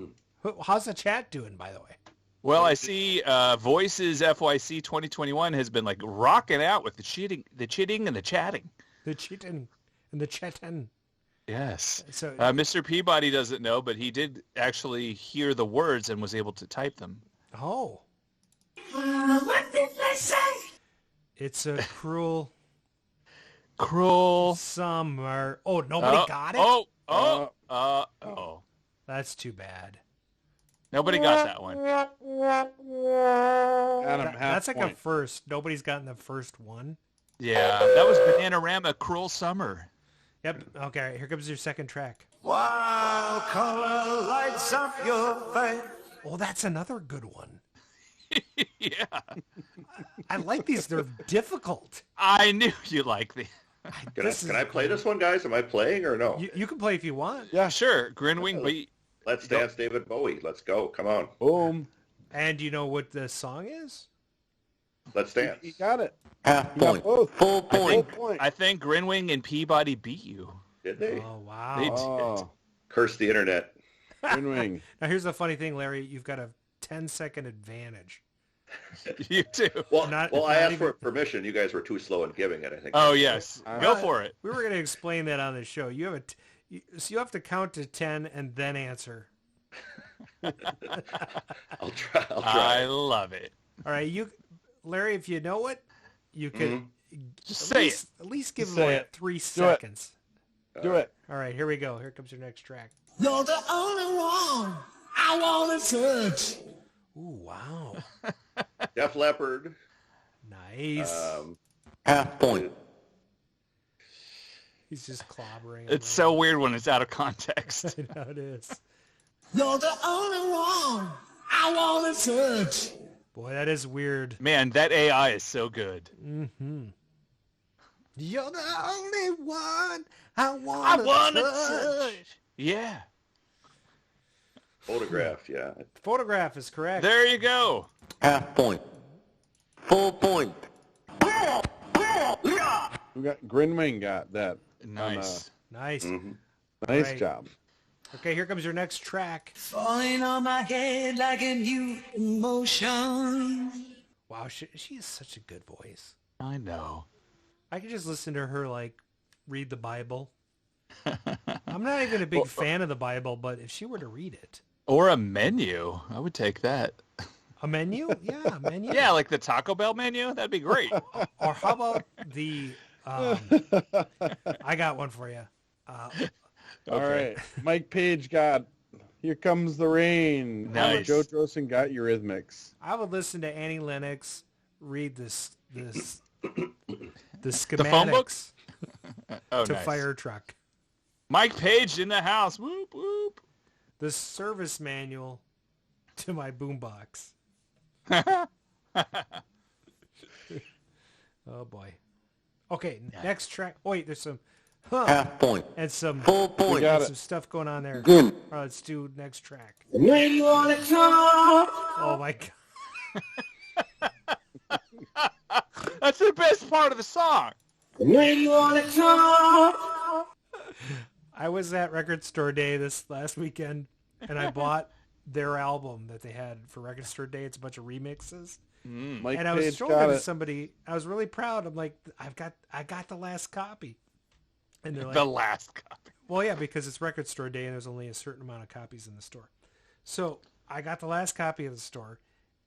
How's the chat doing, by the way? Well, I see Voices FYC 2021 has been like rocking out with the chitting and the chatting. The cheating and the chatting. Yes. So Mr. Peabody doesn't know, but he did actually hear the words and was able to type them. Oh. What did they say? It's a cruel summer. Oh, nobody got it? Oh. That's too bad. Nobody got that one. Adam, that's like a first. Nobody's gotten the first one. Yeah, that was Bananarama, Cruel Summer. Yep. Okay, here comes your second track. Wild color lights up your face. Oh, that's another good one. Yeah. I like these. They're difficult. I knew you'd like these. Can I play this one, guys? Am I playing or no? You can play if you want. Yeah, sure. Grinwing, but... Let's dance David Bowie. Let's go. Come on. Boom. And you know what the song is? Let's dance. You got it. Half point. Full point. I think Grinwing and Peabody beat you. Did they? Oh, wow. They did. Curse the internet. Grinwing. Now, here's the funny thing, Larry. You've got a 10-second advantage. You too. Well, I asked for permission. You guys were too slow in giving it, I think. Oh, yes. Go for it. We were going to explain that on the show. So you have to count to 10 and then answer. I'll try. I love it. All right, Larry, if you know it, you can just say it. At least give him like 3 seconds. Do it. All right, here we go. Here comes your next track. You're the only one I want to touch. Ooh, wow. Def Leppard. Nice. Half point. He's just clobbering. It's so weird when it's out of context. I know it is. You're the only one I want to touch. Boy, that is weird. Man, that AI is so good. Mm-hmm. You're the only one I want to touch. Yeah. Photograph, yeah. Photograph is correct. There you go. Half point. Full point. We got Grinwing got that. Nice. Nice. Mm-hmm. Nice Right. job. Okay, here comes your next track. Falling on my head like a new emotion. Wow, she has such a good voice. I know. I could just listen to her, like, read the Bible. I'm not even a big fan of the Bible, but if she were to read it. Or a menu. I would take that. A menu? Yeah, a menu. Yeah, like the Taco Bell menu. That'd be great. Or how about the... I got one for you. All right. Mike Page got Here Comes the Rain. Nice. Joe Drosen got Eurythmics. I would listen to Annie Lennox read the The phone book? schematics Oh, to nice. Fire Truck. Mike Page in the house. Whoop, whoop. The service manual to my boombox. Oh boy. Okay, next track. Oh, wait, there's some Half point. and some Full point. got some it. stuff going on there. Good. All right, let's do next track. When you wanna talk. Oh my god. That's the best part of the song. When you wanna talk. I was at Record Store Day this last weekend, and I bought their album that they had for Record Store Day. It's a bunch of remixes. Mike And I was Page showing got it to it. somebody. I was really proud. I'm like, I got the last copy. And they're like, The last copy. well, yeah, because it's Record Store Day and there's only a certain amount of copies in the store. So I got the last copy of the store,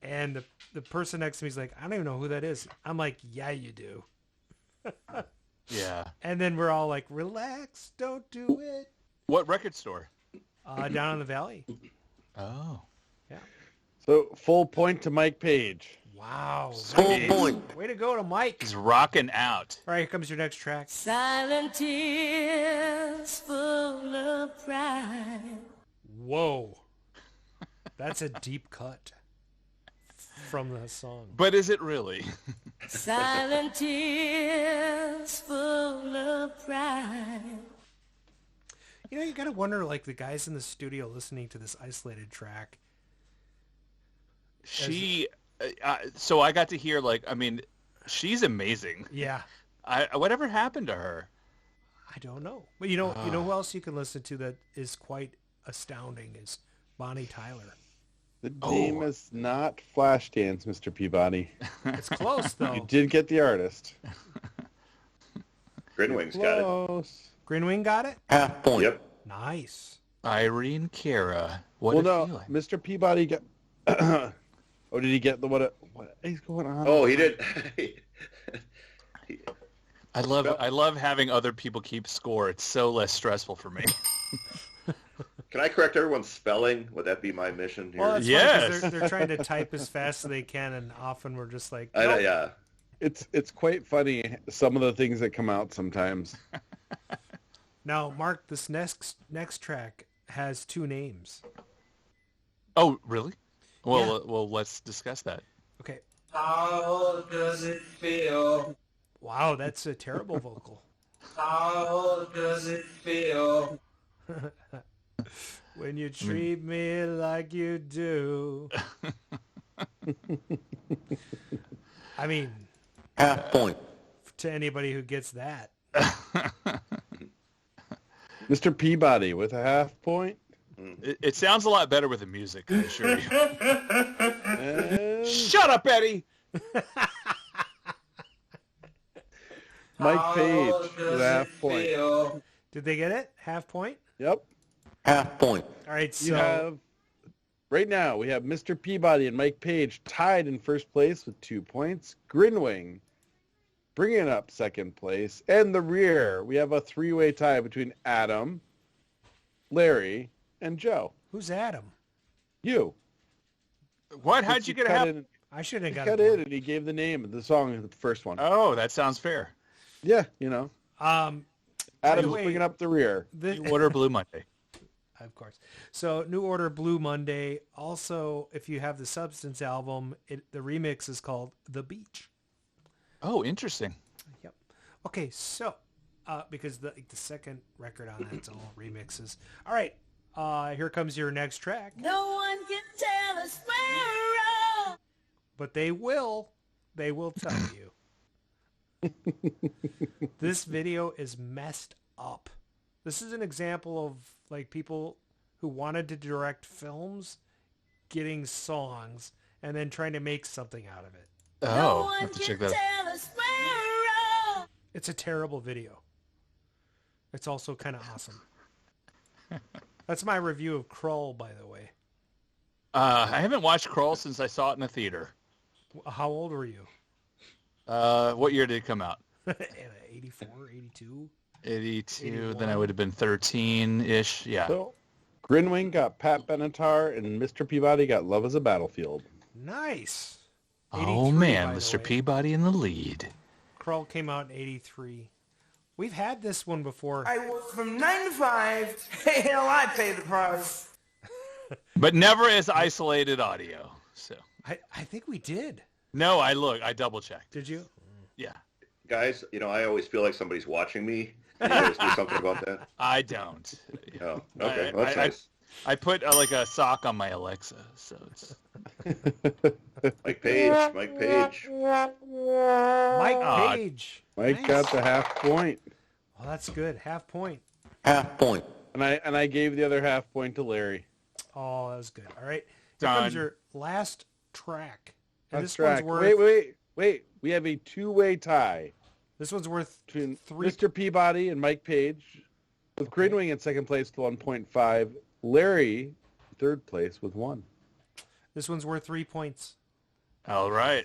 and the person next to me is like, I don't even know who that is. I'm like, yeah, you do. Yeah. And then we're all like, relax, don't do it. What record store? Down in the valley. Oh. Yeah. So full point to Mike Page. Wow. Full point. Way to go to Mike. He's rocking out. All right, here comes your next track. Silent tears full of pride. Whoa. That's a deep cut from the song. But is it really? Silent tears full of pride. You know, you gotta wonder, like, the guys in the studio listening to this isolated track. She, so I got to hear, like, I mean, she's amazing. Yeah. Whatever happened to her? I don't know. But you know who else you can listen to that is quite astounding is Bonnie Tyler. The name is not Flashdance, Mr. Peabody. It's close, though. You did get the artist. Grinwing's got it. Close. Grinwing got it? Half point. Yep. Nice. Irene Cara. What Well, a no, feeling. Mr. Peabody got... oh, did he get the... What is going on? Oh, he did. I love having other people keep score. It's so less stressful for me. Can I correct everyone's spelling? Would that be my mission here? Well, that's Yes. funny 'cause they're trying to type as fast as they can, and often we're just like, I know, nope. yeah. It's quite funny, some of the things that come out sometimes. Now, Mark, this next track has two names. Oh, really? Well, Yeah. well, let's discuss that. Okay. How does it feel? Wow, that's a terrible vocal. How does it feel? When you treat me like you do. I mean, Half point. to anybody who gets that. Mr. Peabody with a half point. It sounds a lot better with the music, I assure you. And Shut up, Eddie! Mike Page with a half point. Did they get it? Half point? Yep. Half point. All right, You so have... Right now, we have Mr. Peabody and Mike Page tied in first place with 2 points. Grinwing bringing up second place. And the rear, we have a three-way tie between Adam, Larry, and Joe. who's Adam? You. What? How'd you get a half? I should have He got cut it. in and he gave the name of the song in the first one. Oh, that sounds fair. Yeah, you know. By Adam's the way, bringing up the rear. the- New Order Blue Monday. Of course. So New Order Blue Monday. Also, if you have the Substance album, the remix is called The Beach. Oh, interesting. Yep. Okay, so because the second record on that's all remixes. All right, here comes your next track. No one can tell us we're wrong. But they will tell you. This video is messed up. This is an example of like people who wanted to direct films getting songs and then trying to make something out of it. Oh, I have to check that out. Tell us we're wrong. It's a terrible video. It's also kind of awesome. That's my review of Krull, by the way. I haven't watched Kroll since I saw it in the theater. How old were you? What year did it come out? 84, 82? 82, 81. then I would have been 13-ish, yeah. So, Grinwing got Pat Benatar, and Mr. Peabody got Love Is a Battlefield. Nice. Oh, 83, man, by the Mr. way. Peabody in the lead. Kroll came out in 83. We've had this one before. I work from 9 to 5. Hell, I pay the price. But never as isolated audio, so. I think we did. No, I double-checked. Did you? Yeah. Guys, I always feel like somebody's watching me. Can you guys do something about that? I don't. Oh, okay. Well, that's nice. I put like a sock on my Alexa, so it's... Mike Page. Mike Page. Mike Nice. got the half point. Well, that's good. Half point. Half point. And I gave the other half point to Larry. Oh, that was good. All right. Here Done. comes your last track. And That's this one's track. worth... Wait. We have a two-way tie This one's worth between 3. Mr. Peabody and Mike Page, with Grinwing in second place with 1.5. Larry, third place with 1. This one's worth 3 points. All right.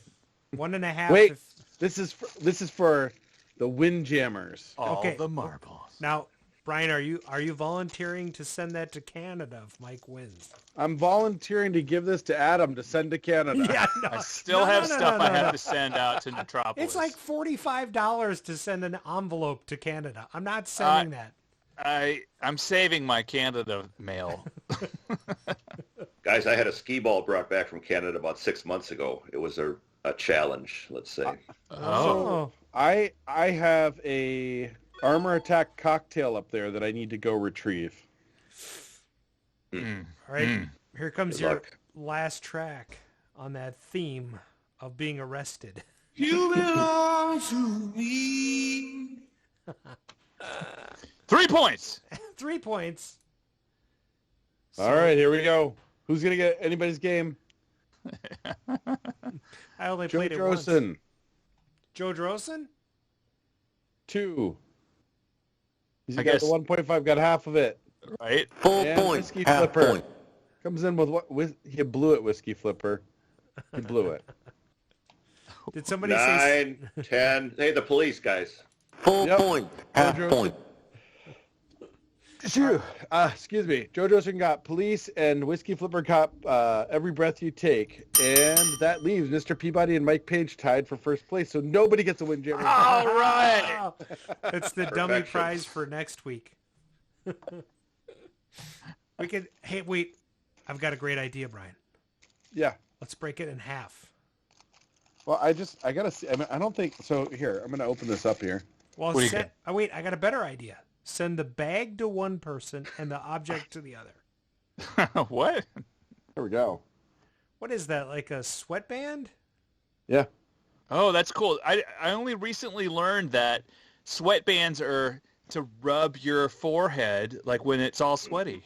1.5. Wait, this is for the Windjammers. All Okay. the marbles. Now, Brian, are you volunteering to send that to Canada if Mike wins? I'm volunteering to give this to Adam to send to Canada. Yeah, I still have stuff I have to send out to Metropolis. It's like $45 to send an envelope to Canada. I'm not sending that. I'm saving my Canada mail. Guys, I had a skee ball brought back from Canada about 6 months ago. It was a challenge, let's say. Oh. I have a Armor Attack cocktail up there that I need to go retrieve. All right. Here comes Good your luck. last track on that theme of being arrested. You belong to me. 3 points. 3 points. All right, here we go. Who's going to get anybody's game? I only Joe played it once. Drosen. Joe Drosen? 2. He's I got guess- the 1.5, got half of it. Right? Full And point. Whiskey Half Flipper point. comes in with what? He blew it, Whiskey Flipper. He blew it. Did somebody say... 9, 10. Hey, the police, guys. Full Yep. point. Half Joe point. Excuse me. Joe Drosen got Police and Whiskey Flipper got Every Breath You Take. And that leaves Mr. Peabody and Mike Page tied for first place. So nobody gets a Windjammer. All right. It's the dummy Perfection. prize for next week. We could... Hey, wait. I've got a great idea, Brian. Yeah. Let's break it in half. Well, I got to see. I mean, I don't think... So, here. I'm going to open this up here. Well, What do you think? oh, wait. I got a better idea. Send the bag to one person and the object to the other. What? Here we go. What is that, like a sweatband? Yeah. Oh, that's cool. I only recently learned that sweatbands are to rub your forehead like when it's all sweaty.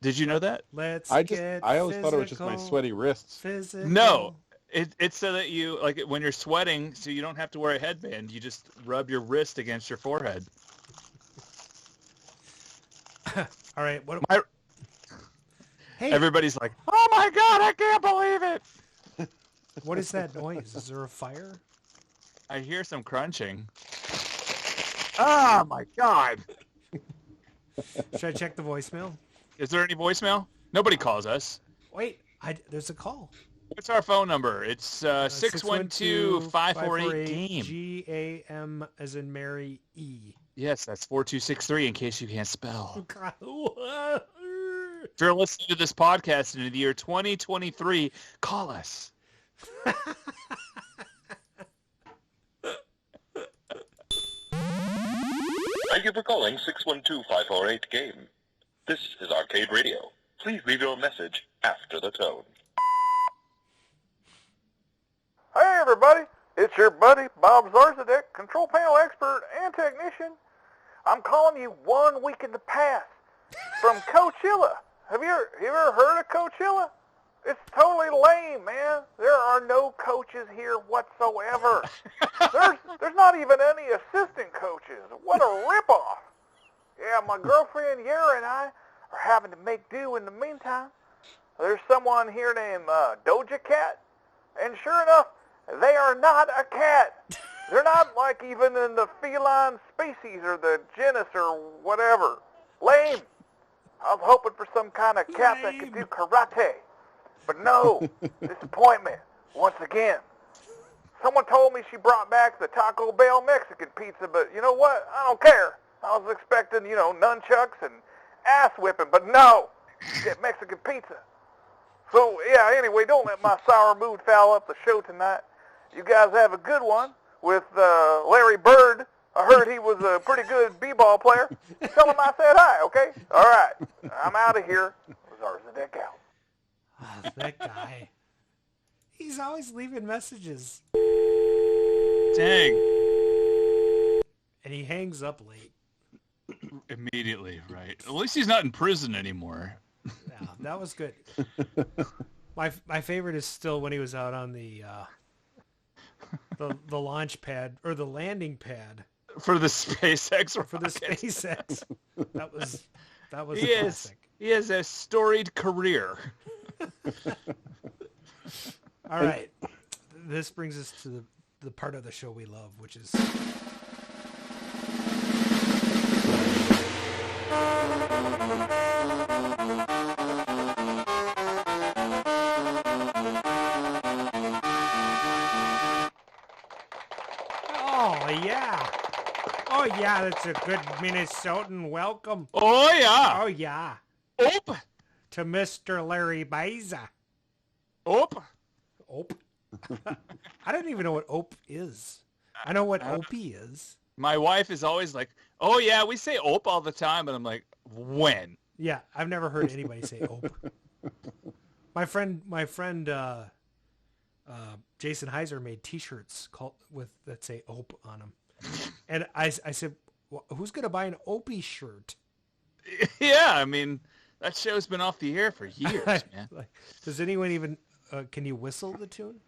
Did you know that? Let's I get always thought it was just my physical, sweaty wrists. Physical. No. It's so that you, like, when you're sweating, so you don't have to wear a headband. You just rub your wrist against your forehead. All right. What? My- Hey, Everybody's like, oh my God, I can't believe it. what is that noise? Is there a fire? I hear some crunching. Oh my God. Should I check the voicemail? Is there any voicemail? Nobody calls us. Wait, there's a call. What's our phone number? It's 612-548-GAME. GAM as in Mary E. Yes, that's 4263 in case you can't spell. God. If you're listening to this podcast in the year 2023, call us. Thank you for calling 612-548-GAME. This is Arcade Radio. Please leave your message after the tone. Hey everybody, it's your buddy Bob Zarzadek, control panel expert and technician. I'm calling you 1 week in the past from Coachella. Have you ever heard of Coachella? It's totally lame, man. There are no coaches here whatsoever. There's not even any assistant coaches. What a ripoff. Yeah, my girlfriend Yara and I are having to make do in the meantime. there's someone here named Doja Cat, and sure enough, they are not a cat. They're not like even in the feline species or the genus or whatever. Lame. I was hoping for some kind of cat that could do karate. But no, disappointment once again. Someone told me she brought back the Taco Bell Mexican pizza, but you know what? I don't care. I was expecting, nunchucks and ass whipping, but no, get Mexican pizza. So, yeah, anyway, don't let my sour mood foul up the show tonight. You guys have a good one with Larry Bird. I heard he was a pretty good b-ball player. Tell him I said hi, okay? All right, I'm out of here. Czars the deck out. Oh, that guy. He's always leaving messages. Dang. And he hangs up late. Immediately, right. At least he's not in prison anymore. Yeah, that was good. My favorite is still when he was out on the launch pad or the landing pad for the SpaceX. For the SpaceX. That was he a classic. He has a storied career. All right. This brings us to the part of the show we love, which is Oh yeah, that's a good Minnesotan welcome. Oh yeah. Oh yeah. Oop. To Mr. Larry Bieza. Oop. Oop. I don't even know what ope is. I know what opie is. My wife is always like, "Oh yeah, we say ope all the time," and I'm like, "When?" Yeah, I've never heard anybody say ope. My friend, Jason Heiser made T-shirts that say ope on them, and I said, well, "Who's gonna buy an opie shirt?" Yeah, I mean, that show's been off the air for years, man. Does anyone even? Can you whistle the tune?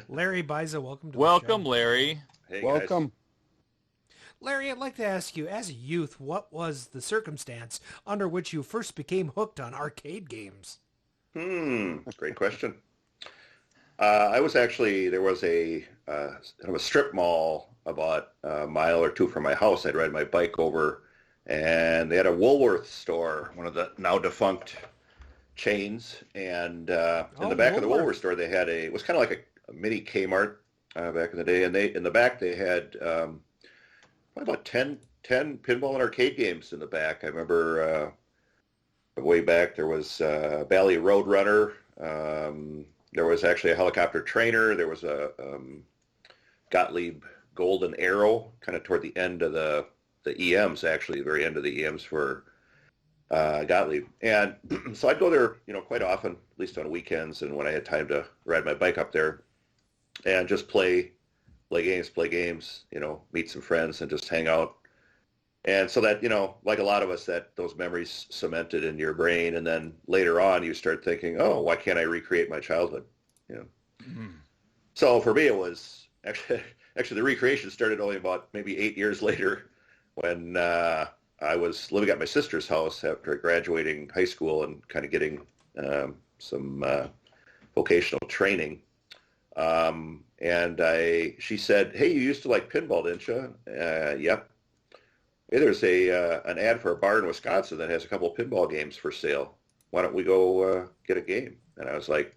Larry Bieza, welcome to the show. Larry. Hey, welcome. Guys. Larry, I'd like to ask you, as a youth, what was the circumstance under which you first became hooked on arcade games? Great question. There was a strip mall about a mile or two from my house. I'd ride my bike over, and they had a Woolworth store, one of the now defunct chains. And in the back of the Woolworth store, they had it was kind of like a mini Kmart back in the day. And in the back, they had probably about 10 pinball and arcade games in the back. I remember way back there was Bally Roadrunner. There was actually a helicopter trainer. There was a Gottlieb Golden Arrow, kind of toward the end of the EMs, actually, the very end of the EMs for Gottlieb. And so I'd go there, quite often, at least on weekends and when I had time to ride my bike up there and just play games, meet some friends and just hang out. And so that, like a lot of us, that those memories cemented in your brain. And then later on, you start thinking, oh, why can't I recreate my childhood? Mm-hmm. So for me, it was actually the recreation started only about maybe 8 years later when I was living at my sister's house after graduating high school and kind of getting some vocational training. She said, "Hey, you used to like pinball, didn't you?" Yep. Hey, there's an ad for a bar in Wisconsin that has a couple of pinball games for sale. Why don't we go get a game? And I was like,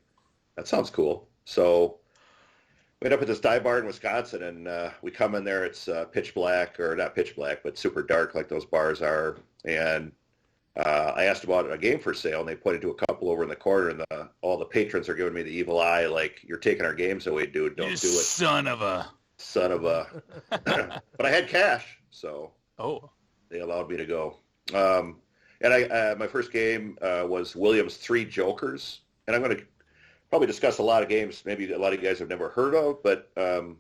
that sounds cool. So we end up at this dive bar in Wisconsin, and we come in there. It's pitch black, or not pitch black, but super dark like those bars are. And I asked about a game for sale, and they pointed to a couple over in the corner, and all the patrons are giving me the evil eye, like, you're taking our games away, dude. Don't do it. Son of a. But I had cash, so they allowed me to go. And my first game was Williams' Three Jokers, and I'm going to probably discuss a lot of games maybe a lot of you guys have never heard of, but I'm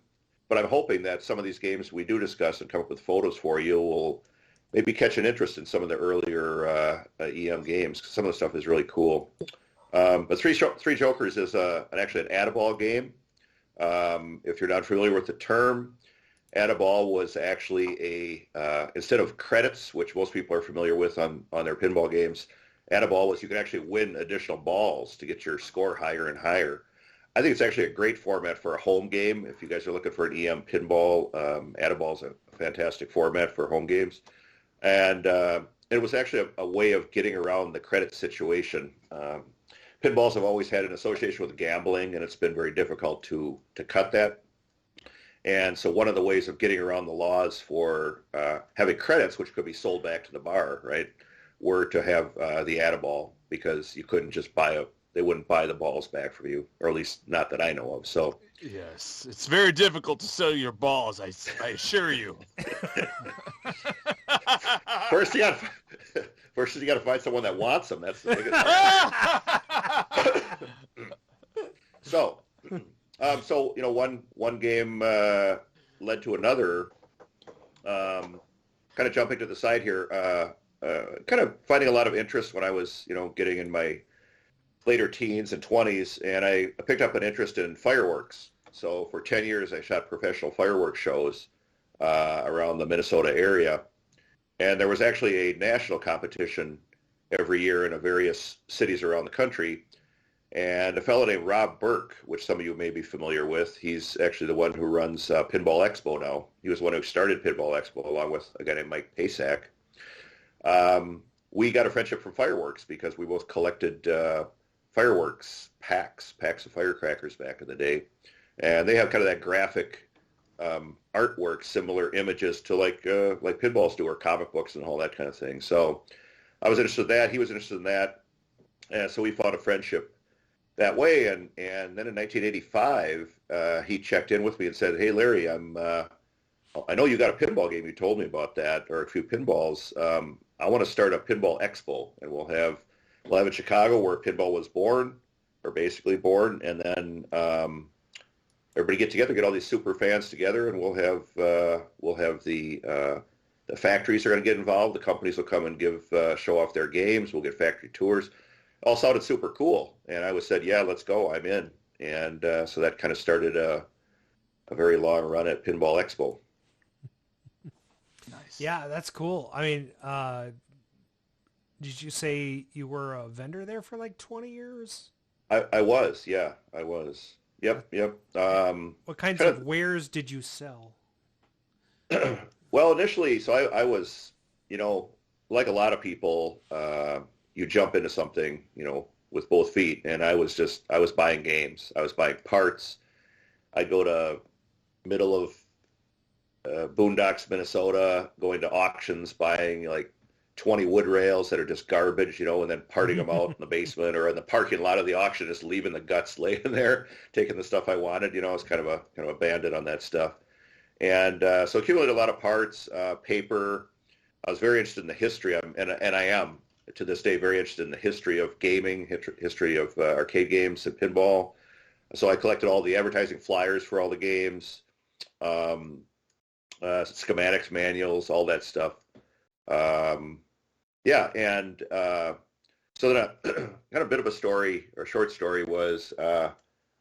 hoping that some of these games we do discuss and come up with photos for you will maybe catch an interest in some of the earlier EM games. Some of the stuff is really cool. But Three Jokers is actually an add-a-ball game, if you're not familiar with the term. Add-a-Ball was actually instead of credits, which most people are familiar with on their pinball games, Add-a-Ball was you could actually win additional balls to get your score higher and higher. I think it's actually a great format for a home game. If you guys are looking for an EM pinball, Add-a-Ball is a fantastic format for home games. And it was actually a way of getting around the credit situation. Pinballs have always had an association with gambling, and it's been very difficult to cut that. And so one of the ways of getting around the laws for having credits, which could be sold back to the bar, right, were to have the Add-a-Ball, because you couldn't just they wouldn't buy the balls back from you, or at least not that I know of. So yes, it's very difficult to sell your balls, I assure you. First you got to find someone that wants them. That's the biggest. So one game led to another. Kind of jumping to the side here. Kind of finding a lot of interest when I was, getting in my later teens and 20s, and I picked up an interest in fireworks. So for 10 years, I shot professional fireworks shows around the Minnesota area. And there was actually a national competition every year in various cities around the country. And a fellow named Rob Burke, which some of you may be familiar with, he's actually the one who runs Pinball Expo now. He was the one who started Pinball Expo along with a guy named Mike Pasak. We got a friendship from fireworks because we both collected fireworks packs of firecrackers back in the day. And they have kind of that graphic artwork, similar images to like pinballs do, or comic books and all that kind of thing. So I was interested in that. He was interested in that. And so we found a friendship that way. And then in 1985, he checked in with me and said, "Hey, Larry, I know you got a pinball game. You told me about that, or a few pinballs. I want to start a Pinball Expo, and we'll have in Chicago where pinball was born, or basically born, and then everybody get together, get all these super fans together, and we'll have the factories are going to get involved. The companies will come and show off their games. We'll get factory tours." All sounded super cool, and I said, "Yeah, let's go. I'm in." And so that kind of started a very long run at Pinball Expo. Nice. Yeah, that's cool. I mean, did you say you were a vendor there for like 20 years? I was, yeah, I was. Yep. What kinds of wares did you sell? Well, initially, so I was, like a lot of people, you jump into something, with both feet, and I was buying games. I was buying parts. I'd go to middle of Boondocks, Minnesota, going to auctions, buying like 20 wood rails that are just garbage, and then parting them out in the basement or in the parking lot of the auction, just leaving the guts laying there, taking the stuff I wanted. I was kind of a bandit on that stuff. And so accumulated a lot of parts, paper. I was very interested in the history, and I am to this day very interested in the history of gaming, history of arcade games and pinball. So I collected all the advertising flyers for all the games, schematics, manuals, all that stuff. So then kind of a bit of a story, or short story, was I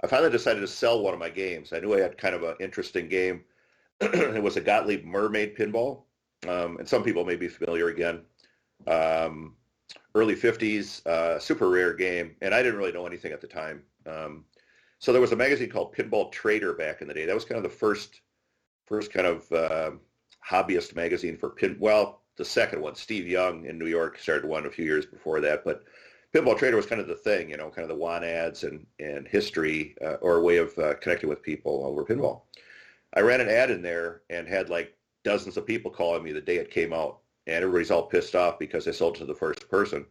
finally decided to sell one of my games. I knew I had kind of an interesting game. It was a Gottlieb Mermaid pinball, and some people may be familiar again. Early 50s, super rare game, and I didn't really know anything at the time. So there was a magazine called Pinball Trader back in the day. That was kind of the first kind of hobbyist magazine for the second one. Steve Young in New York started one a few years before that, but Pinball Trader was kind of the thing, kind of the want ads and history, or a way of connecting with people over pinball. I ran an ad in there and had like dozens of people calling me the day it came out, and everybody's all pissed off because I sold to the first person.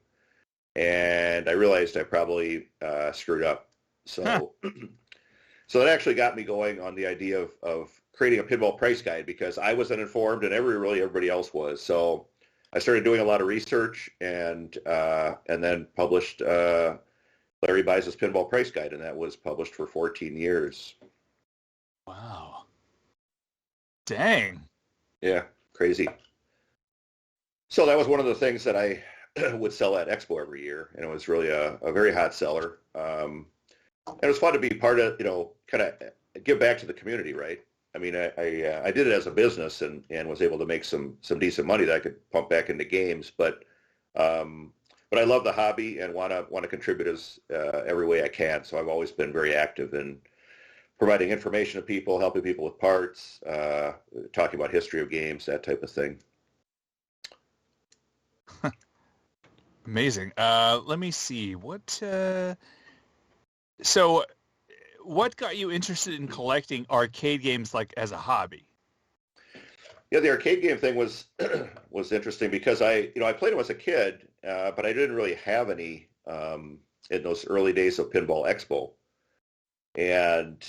And I realized I probably screwed up. So so that actually got me going on the idea of creating a Pinball Price guide, because I was uninformed and everybody else was. So I started doing a lot of research and then published Larry Bieza's Pinball Price Guide, and that was published for 14 years. Wow. Dang. Yeah, crazy. So that was one of the things that I would sell at Expo every year, and it was really a very hot seller. And it was fun to be part of, kind of give back to the community, right? I mean, I did it as a business and was able to make some decent money that I could pump back into games. But I love the hobby and want to contribute as every way I can. So I've always been very active in providing information to people, helping people with parts, talking about history of games, that type of thing. Amazing. Let me see. So what got you interested in collecting arcade games like as a hobby? Yeah, the arcade game thing was interesting because I played them as a kid, but I didn't really have any in those early days of Pinball Expo, and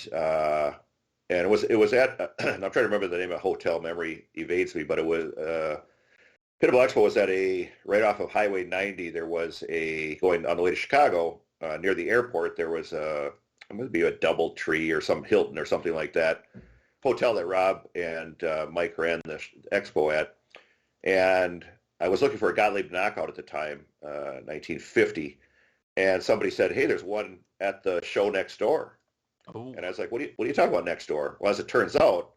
it was at I'm trying to remember the name of the hotel. Memory evades me, but it was Pinball Expo was at right off of Highway 90. There was going on the way to Chicago near the airport. There was maybe a DoubleTree or some Hilton or something like that hotel that Rob and Mike ran the expo at, and I was looking for a Gottlieb knockout at the time, 1950, and somebody said, "Hey, there's one at the show next door." Oh. And I was like, "What are you talking about next door?" Well, as it turns out,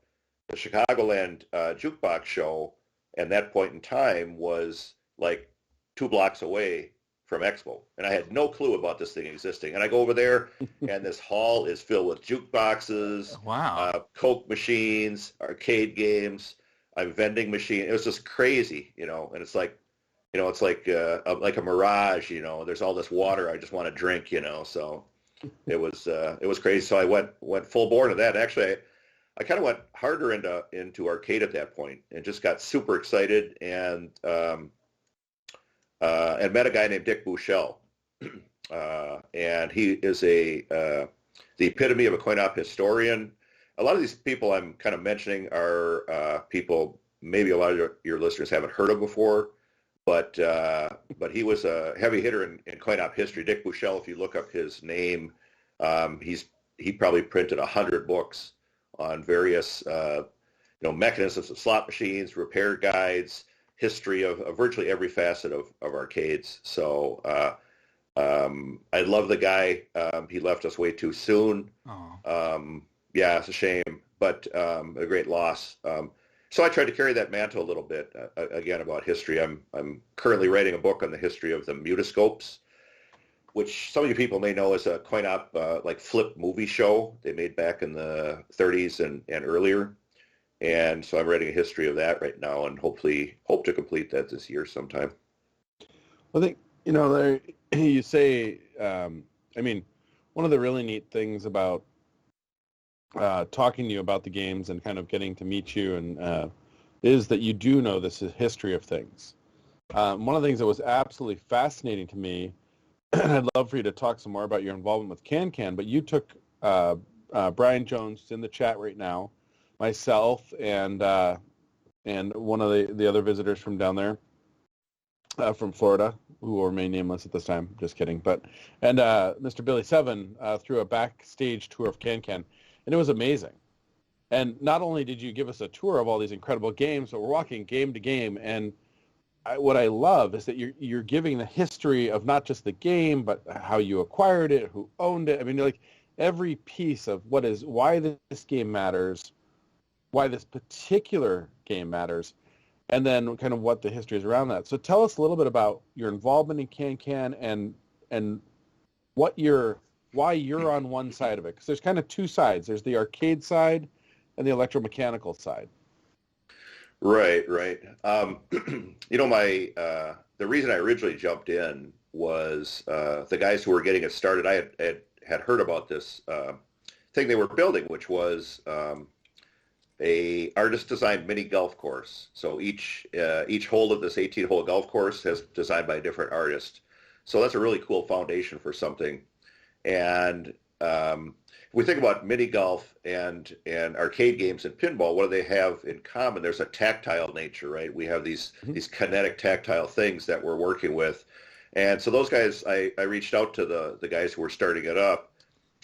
the Chicagoland jukebox show at that point in time was like 2 blocks away from Expo, and I had no clue about this thing existing. And I go over there, and this hall is filled with jukeboxes, wow, Coke machines, arcade games, a vending machine. It was just crazy, and it's like, it's like a mirage. There's all this water I just want to drink, So it was crazy. So I went full bore into that. Actually, I kind of went harder into arcade at that point, and just got super excited and met a guy named Dick Buchel, and he is the epitome of a coin-op historian. A lot of these people I'm kind of mentioning are people maybe a lot of your listeners haven't heard of before, but he was a heavy hitter in coin-op history. Dick Buchel, if you look up his name, he probably printed 100 books on various mechanisms of slot machines, repair guides, history of virtually every facet of arcades. So I love the guy. He left us way too soon. Yeah, it's a shame, but a great loss. So I tried to carry that mantle a little bit, again, about history. I'm currently writing a book on the history of the mutoscopes, which some of you people may know as a coin-op like flip movie show they made back in the 30s and earlier. And so I'm writing a history of that right now, and hope to complete that this year sometime. Well, I think, there, you say, one of the really neat things about talking to you about the games and kind of getting to meet you and is that you do know this is history of things. One of the things that was absolutely fascinating to me, and I'd love for you to talk some more about your involvement with Can Can, but you took Brian Jones in the chat right now, myself, and one of the other visitors from down there, from Florida, who will remain nameless at this time. Just kidding. And Mr. Billy Seven through a backstage tour of Can Can, and it was amazing. And not only did you give us a tour of all these incredible games, but we're walking game to game. And what I love is that you're giving the history of not just the game, but how you acquired it, who owned it. I mean, like every piece of why this game matters, why this particular game matters, and then kind of what the history is around that. So tell us a little bit about your involvement in Can Can and why you're on one side of it. Because there's kind of two sides. There's the arcade side and the electromechanical side. Right. The reason I originally jumped in was the guys who were getting it started. I had heard about this thing they were building, which was a artist-designed mini golf course. So each hole of this 18-hole golf course is designed by a different artist. So that's a really cool foundation for something. And if we think about mini golf and arcade games and pinball, what do they have in common? There's a tactile nature, right? We have these kinetic tactile things that we're working with. And so those guys, I reached out to the guys who were starting it up,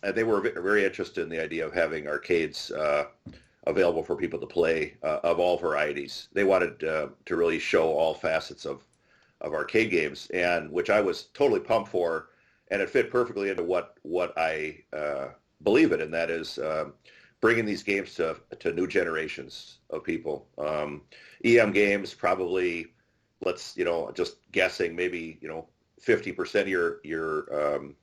and they were very interested in the idea of having arcades available for people to play of all varieties. They wanted to really show all facets of arcade games, and which I was totally pumped for, and it fit perfectly into what I believe in, and that is bringing these games to new generations of people. EM games probably, let's, just guessing, maybe 50% of your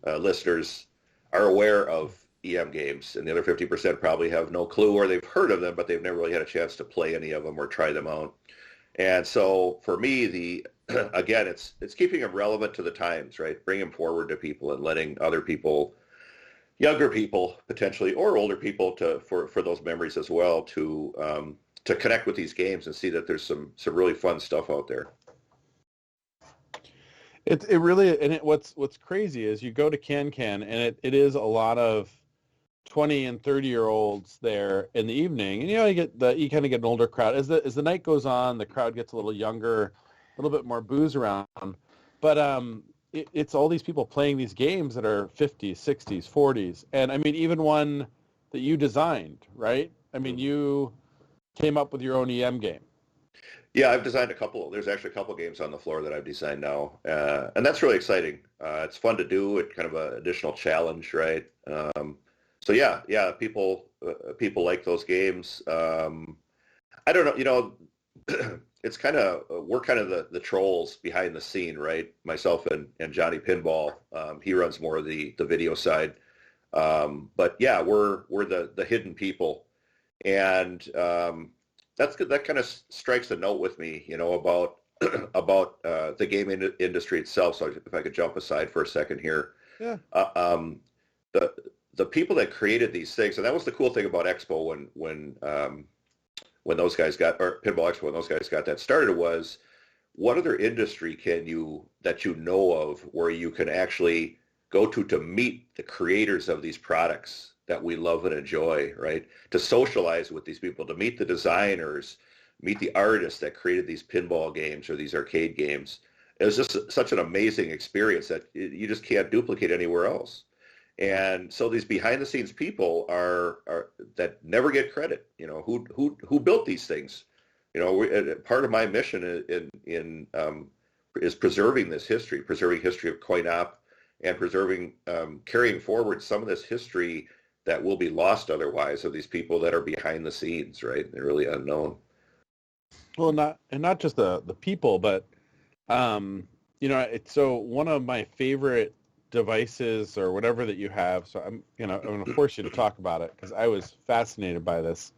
listeners are aware of EM games, and the other 50% probably have no clue, or they've heard of them, but they've never really had a chance to play any of them or try them out. And so for me, again, it's keeping them relevant to the times, right? Bring them forward to people and letting other people, younger people potentially, or older people, for those memories as well, to connect with these games and see that there's some really fun stuff out there. It really, and what's crazy is you go to Can Can, and it is a lot of 20 and 30-year-olds there in the evening, and you kind of get an older crowd as the night goes on. The crowd gets a little younger, a little bit more booze around, but it's all these people playing these games that are 50s, 60s, 40s, and I mean even one that you designed, right? I mean you came up with your own EM game. Yeah, I've designed a couple. There's actually a couple games on the floor that I've designed now, and that's really exciting. It's fun to do. It's kind of an additional challenge, right? So yeah, people like those games. I don't know, it's kind of, we're kind of the trolls behind the scene, right? Myself and Johnny Pinball. He runs more of the video side, but yeah, we're the hidden people, and that's good. That kind of strikes a note with me, about the game industry itself. So if I could jump aside for a second here, yeah. The people that created these things, and that was the cool thing about Expo when those guys got, or Pinball Expo, when those guys got that started, was what other industry that you know of where you can actually go to meet the creators of these products that we love and enjoy, right? To socialize with these people, to meet the designers, meet the artists that created these pinball games or these arcade games. It was just such an amazing experience that you just can't duplicate anywhere else. And so these behind-the-scenes people are that never get credit. Who built these things. Part of my mission is preserving this history, preserving history of coin-op, and preserving, carrying forward some of this history that will be lost otherwise, of these people that are behind the scenes, right? They're really unknown. Well, not just the people, but so one of my favorite devices or whatever that you have, so I'm going to force you to talk about it because I was fascinated by this,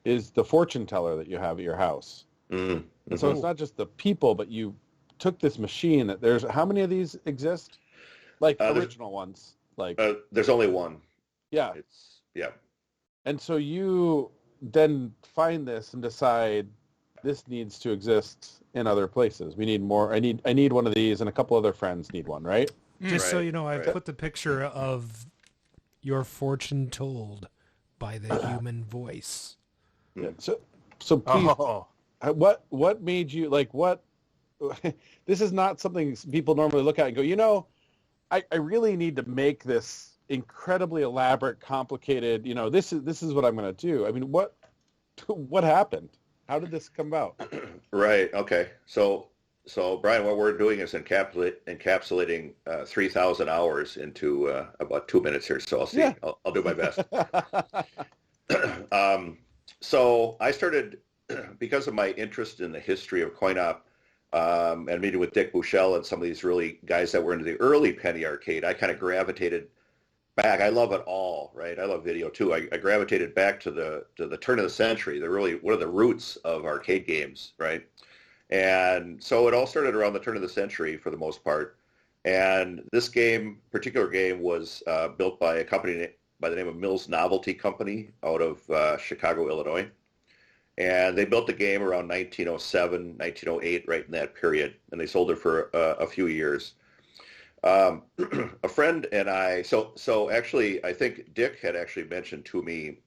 is the fortune teller that you have at your house. Mm-hmm. And so it's not just the people, but you took this machine that there's, how many of these exist? Like original ones? Like there's only one. Yeah. Yeah. And so you then find this and decide this needs to exist in other places. We need more. I need one of these, and a couple other friends need one, right? Just so you know, I've put the picture of your fortune told by the human voice. Yeah. So please, what made you this is not something people normally look at and go, I really need to make this incredibly elaborate, complicated, this is what I'm going to do. I mean, what happened? How did this come about? Right. Okay. So Brian, what we're doing is encapsulating 3,000 hours into about 2 minutes here. So I'll see. Yeah. I'll do my best. So I started, because of my interest in the history of coin-op, and meeting with Dick Bushell and some of these really guys that were into the early penny arcade, I kind of gravitated back. I love it all, right? I love video too. I gravitated back to the turn of the century. They're really one of the roots of arcade games, right? And so it all started around the turn of the century for the most part. And this particular game was built by a company by the name of Mills Novelty Company out of Chicago, Illinois. And they built the game around 1907, 1908, right in that period. And they sold it for a few years. A friend and I, so actually, I think Dick had actually mentioned to me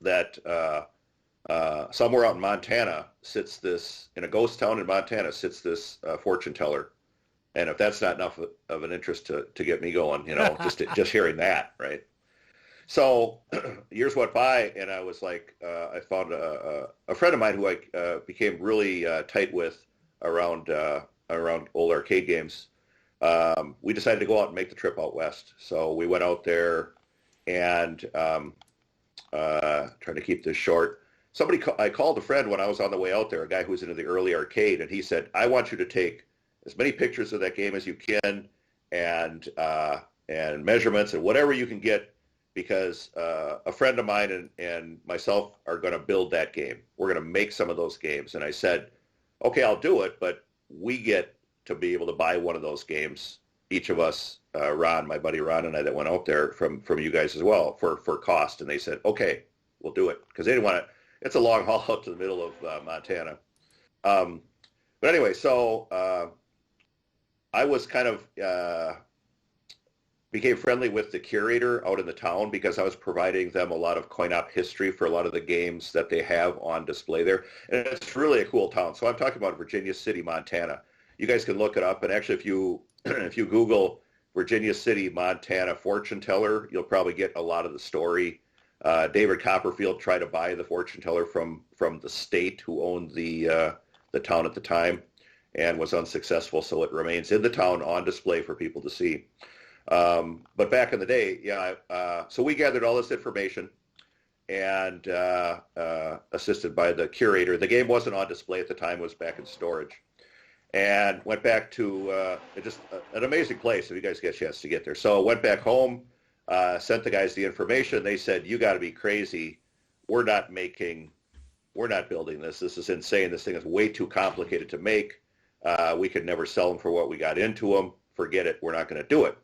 that somewhere out in Montana in a ghost town in Montana sits this fortune teller. And if that's not enough of an interest to get me going, just hearing that, right? So years went by, and I was like, I found a friend of mine who I became really tight with around old arcade games. We decided to go out and make the trip out west. So we went out there, and trying to keep this short. I called a friend when I was on the way out there, a guy who was into the early arcade, and he said, I want you to take as many pictures of that game as you can and measurements and whatever you can get, because a friend of mine and myself are going to build that game. We're going to make some of those games. And I said, okay, I'll do it, but we get to be able to buy one of those games, each of us, Ron, my buddy Ron and I that went out there from you guys as well for cost. And they said, okay, we'll do it, because they didn't want to. It's a long haul out to the middle of Montana. But anyway, so I was kind of became friendly with the curator out in the town because I was providing them a lot of coin-op history for a lot of the games that they have on display there. And it's really a cool town. So I'm talking about Virginia City, Montana. You guys can look it up. And actually, if you Google Virginia City, Montana fortune teller, you'll probably get a lot of the story. David Copperfield tried to buy the fortune teller from the state who owned the town at the time and was unsuccessful. So it remains in the town on display for people to see. But back in the day, so we gathered all this information and assisted by the curator. The game wasn't on display at the time. It was back in storage. And went back to just an amazing place if you guys get a chance to get there. So went back home, sent the guys the information. They said, you got to be crazy. We're not building this. This is insane. This thing is way too complicated to make. We could never sell them for what we got into them. Forget it. We're not going to do it.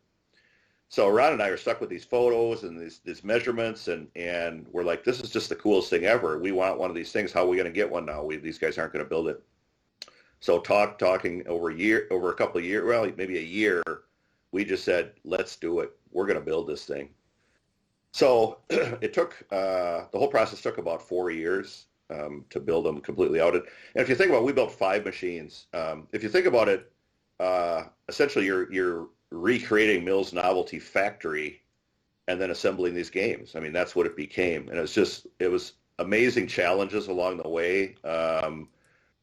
So Ron and I are stuck with these photos and these measurements, and we're like, this is just the coolest thing ever. We want one of these things. How are we going to get one now? These guys aren't going to build it. So talking over a couple of years, well, maybe a year, we just said, let's do it. We're going to build this thing. So it took, the whole process took about 4 years to build them completely out. And if you think about it, we built 5 machines. If you think about it, essentially you're recreating Mills Novelty Factory and then assembling these games. I mean, that's what it became. And it was amazing challenges along the way.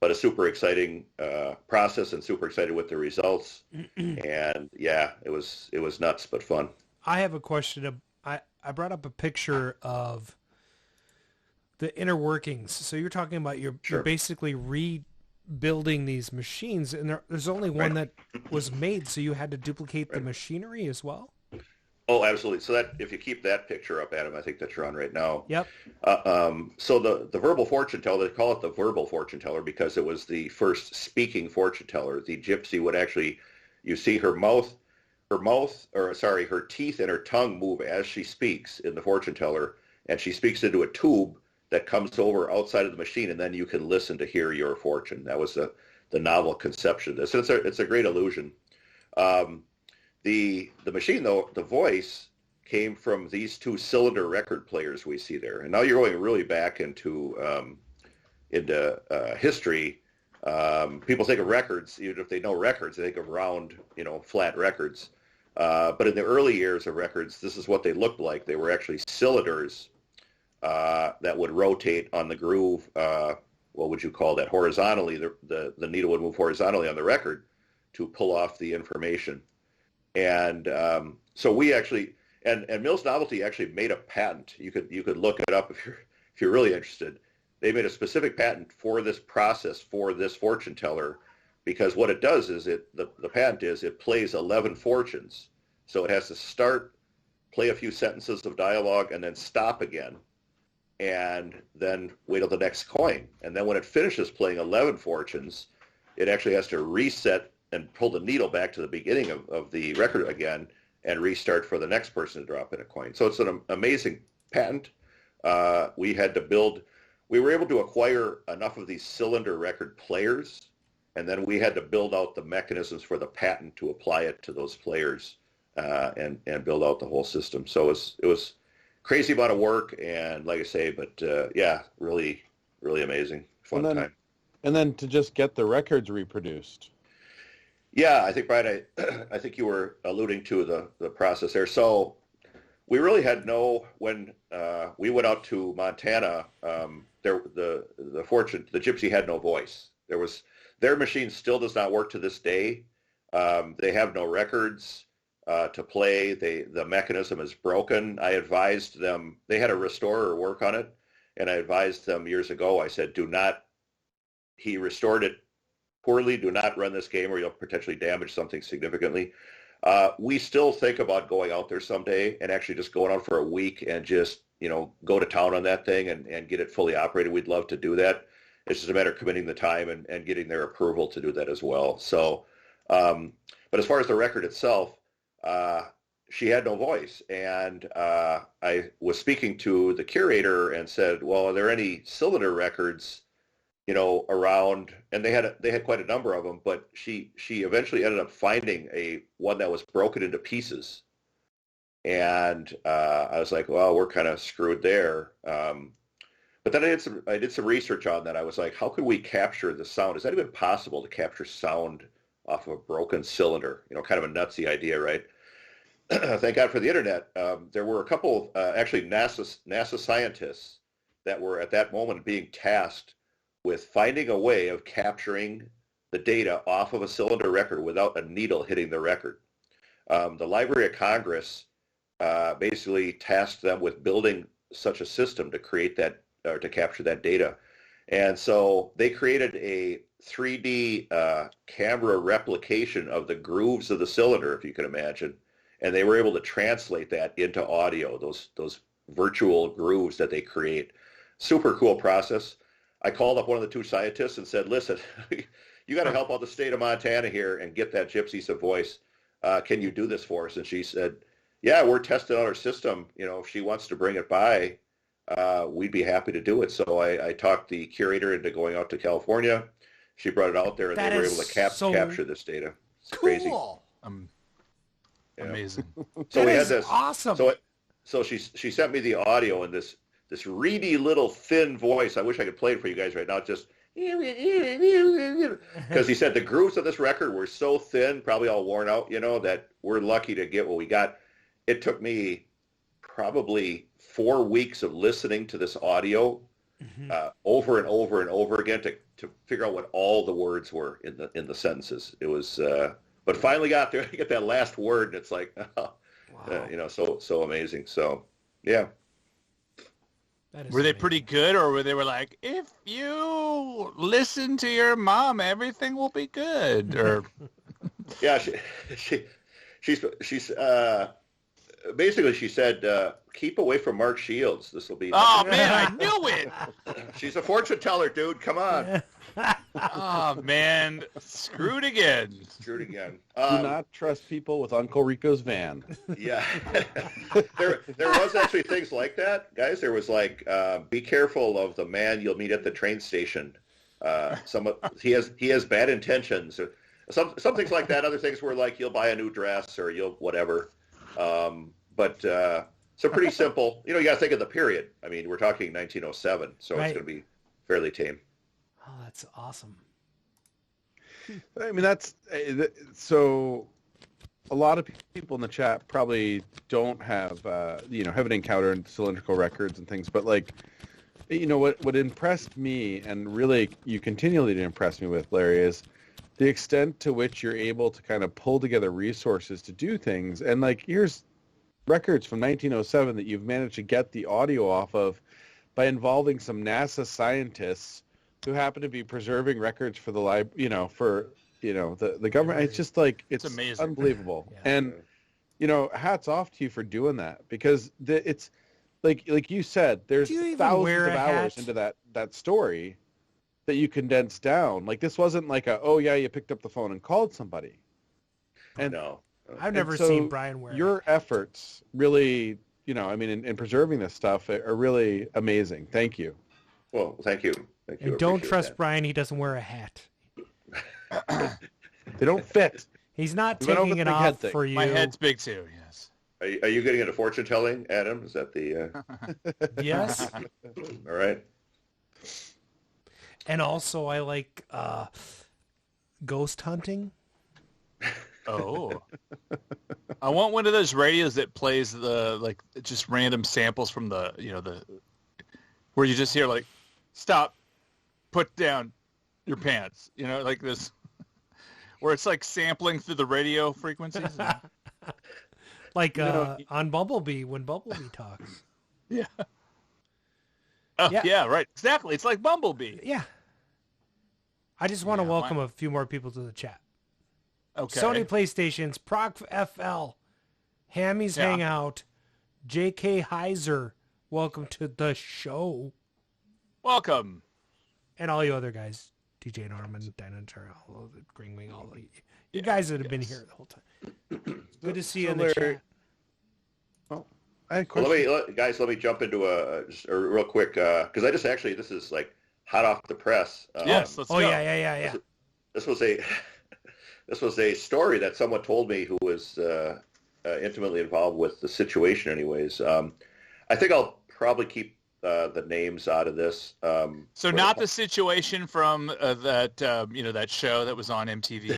But a super exciting process, and super excited with the results. And yeah, it was nuts but fun. I have a question. I brought up a picture of the inner workings. So you're talking about you're basically rebuilding these machines, and there's only one that was made, so you had to duplicate the machinery as well? Oh, absolutely. So that if you keep that picture up, Adam, I think that you're on right now. Yep. So the verbal fortune teller, they call it the verbal fortune teller because it was the first speaking fortune teller. The gypsy would actually, you see her teeth and her tongue move as she speaks in the fortune teller, and she speaks into a tube that comes over outside of the machine, and then you can listen to hear your fortune. That was the novel conception. So it's a great illusion. The machine, though, the voice came from these 2 cylinder record players we see there. And now you're going really back into history. People think of records, even if they know records, they think of round, flat records. But in the early years of records, this is what they looked like. They were actually cylinders that would rotate on the groove. What would you call that? Horizontally, the needle would move horizontally on the record to pull off the information. And so we actually, and Mills Novelty actually made a patent. You could look it up if you're really interested. They made a specific patent for this process for this fortune teller, because what it does is the patent is it plays 11 fortunes. So it has to start, play a few sentences of dialogue, and then stop again, and then wait till the next coin. And then when it finishes playing 11 fortunes, it actually has to reset and pull the needle back to the beginning of the record again and restart for the next person to drop in a coin. So it's an amazing patent. We were able to acquire enough of these cylinder record players, and then we had to build out the mechanisms for the patent to apply it to those players and build out the whole system. So it was crazy amount of work, and like I say, but really, really amazing, fun time. And then to just get the records reproduced. Yeah, I think, Brian, I think you were alluding to the process there. So we really had when we went out to Montana, the gypsy had no voice. Their machine still does not work to this day. They have no records. to play. The mechanism is broken. I advised them, they had a restorer work on it, and I advised them years ago, I said, he restored it poorly, do not run this game or you'll potentially damage something significantly. We still think about going out there someday and actually just going out for a week and just, go to town on that thing and get it fully operated. We'd love to do that. It's just a matter of committing the time and getting their approval to do that as well. So, but as far as the record itself, she had no voice. And I was speaking to the curator and said, well, are there any cylinder records, around? And they had quite a number of them, but she eventually ended up finding one that was broken into pieces. And I was like, well, we're kind of screwed there. But then I did some research on that. I was like, how could we capture the sound? Is that even possible to capture sound off of a broken cylinder? Kind of a nutsy idea, right? Thank God for the internet. There were a couple, actually NASA scientists that were at that moment being tasked with finding a way of capturing the data off of a cylinder record without a needle hitting the record. The Library of Congress basically tasked them with building such a system to create that, or to capture that data. And so they created a 3D camera replication of the grooves of the cylinder, if you can imagine. And they were able to translate that into audio, those virtual grooves that they create. Super cool process. I called up one of the two scientists and said, listen, you got to help out the state of Montana here and get that gypsy some voice. Can you do this for us? And she said, yeah, we're testing out our system. If she wants to bring it by, we'd be happy to do it. So I talked the curator into going out to California. She brought it out there, and they were able to capture this data. It's crazy. Amazing. So we had this awesome. So she sent me the audio in this reedy little thin voice. I wish I could play it for you guys right now. Just because he said the grooves of this record were so thin, probably all worn out, that we're lucky to get what we got. It took me probably 4 weeks of listening to this audio over and over and over again to figure out what all the words were in the sentences. It was, but finally got there. I get that last word, and it's like, wow. So amazing. So, yeah. Were they pretty good, or were they like, if you listen to your mom, everything will be good? Or yeah, she's basically she said, keep away from Mark Shields. This will be. Oh man, I knew it. She's a fortune teller, dude. Come on. Oh man, screwed again. Do not trust people with Uncle Rico's van. Yeah, there was actually things like that, guys. There was like, be careful of the man you'll meet at the train station. He has bad intentions. Some things like that. Other things were like, you'll buy a new dress or you'll whatever. So pretty simple. You got to think of the period. I mean, we're talking 1907, so It's going to be fairly tame. Oh, that's awesome. I mean, that's so. A lot of people in the chat probably don't have, haven't encountered cylindrical records and things. But what impressed me, and really you continually to impress me with, Larry, is the extent to which you're able to kind of pull together resources to do things. And here's records from 1907 that you've managed to get the audio off of by involving some NASA scientists who happen to be preserving records for the the government. It's just it's amazing. Unbelievable. Yeah. And hats off to you for doing that, because it's like you said, there's thousands of hours into that story that you condensed down. This wasn't like you picked up the phone and called somebody. And no, I've never seen Brian wear your efforts really, in preserving this stuff are really amazing. Thank you. Well, thank you. And don't trust Brian. He doesn't wear a hat. They don't fit. He's not taking it off for you. My head's big too, yes. Are you getting into fortune telling, Adam? Is that the... Yes. All right. And also I like ghost hunting. Oh. I want one of those radios that plays just random samples from the where you just hear stop, put down your pants, this, where it's sampling through the radio frequencies. Like on Bumblebee when Bumblebee talks. Yeah. Oh, yeah, right. Exactly. It's like Bumblebee. Yeah. I just want to welcome a few more people to the chat. Okay. Sony PlayStations, Proc FL, Hammy's Hangout, J.K. Heiser, welcome to the show. Welcome. And all you other guys, DJ Norman, Dan and Terrell, all the Green Wing, all the you guys that have been here the whole time. Good to see you in the chat. Oh, I had a question. Let me jump into a real quick, because I just actually, this is like hot off the press. Yes, let's go. Yeah. This was a story that someone told me who was intimately involved with the situation anyways. I think I'll probably keep the names out of this. So not the situation from that show that was on MTV?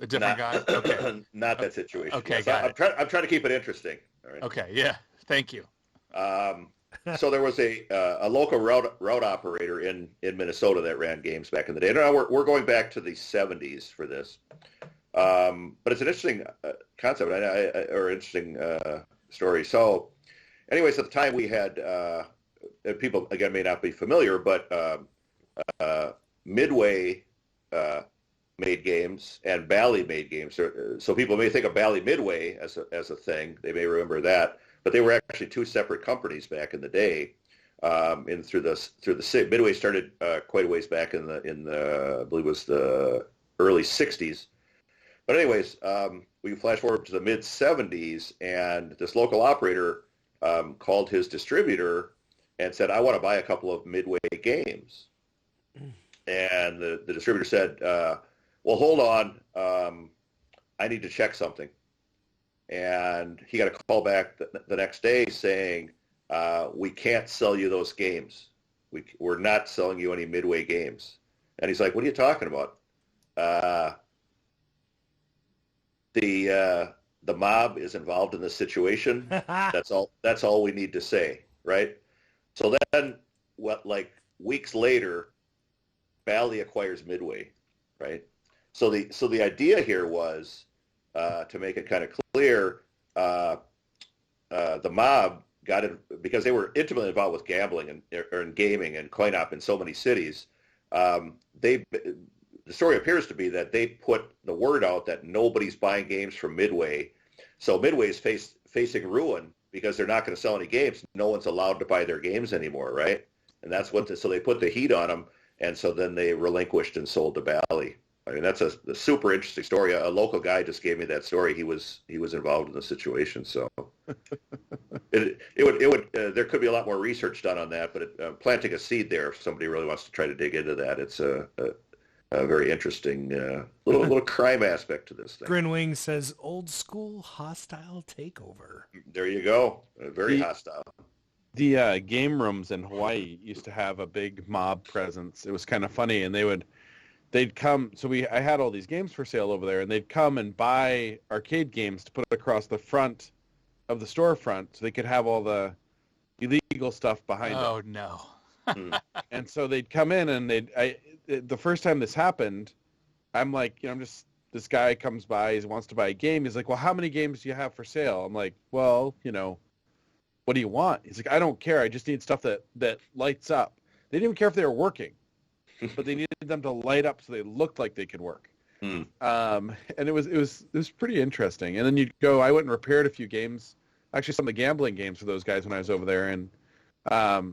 A different guy? Okay. Not that situation. Okay, yes, got it. I'm trying to keep it interesting. All right? Okay, yeah. Thank you. So there was a local road operator in Minnesota that ran games back in the day. Now we're going back to the 70s for this, but it's an interesting concept or interesting story. So, anyways, at the time we had people again may not be familiar, but Midway made games and Bally made games. So people may think of Bally Midway as a thing. They may remember that. But they were actually two separate companies back in the day. Through the Midway started quite a ways back in the I believe it was the early 60s. But anyways, we flash forward to the mid 70s, and this local operator called his distributor and said, "I want to buy a couple of Midway games." And the distributor said, "Well, hold on, I need to check something." And he got a call back the next day saying, "We can't sell you those games. We're not selling you any Midway games." And he's like, "What are you talking about?" The mob is involved in this situation. That's all we need to say, right? So then, weeks later, Bally acquires Midway, right? So the idea here was, to make it kind of clear, the mob got in because they were intimately involved with gambling and gaming and coin op in so many cities. The story appears to be that they put the word out that nobody's buying games from Midway. So Midway is facing ruin because they're not going to sell any games. No one's allowed to buy their games anymore, right? And that's so they put the heat on them, and so then they relinquished and sold to Bally. I mean, that's a super interesting story. A local guy just gave me that story. He was involved in the situation, so it would there could be a lot more research done on that. But planting a seed there, if somebody really wants to try to dig into that, it's a very interesting little crime aspect to this thing. Grinwing says, "Old school hostile takeover." There you go. Very hostile. The game rooms in Hawaii used to have a big mob presence. It was kind of funny, and they'd come. So I had all these games for sale over there, and they'd come and buy arcade games to put across the front of the storefront, so they could have all the illegal stuff behind it. Oh no! And so they'd come in, and the first time this happened, I'm like, this guy comes by, he wants to buy a game. He's like, "Well, how many games do you have for sale?" I'm like, "Well, what do you want?" He's like, "I don't care. I just need stuff that lights up." They didn't even care if they were working, but they needed them to light up so they looked like they could work. And it was pretty interesting. And then you'd go, I went and repaired a few games, actually some of the gambling games for those guys when I was over there. And that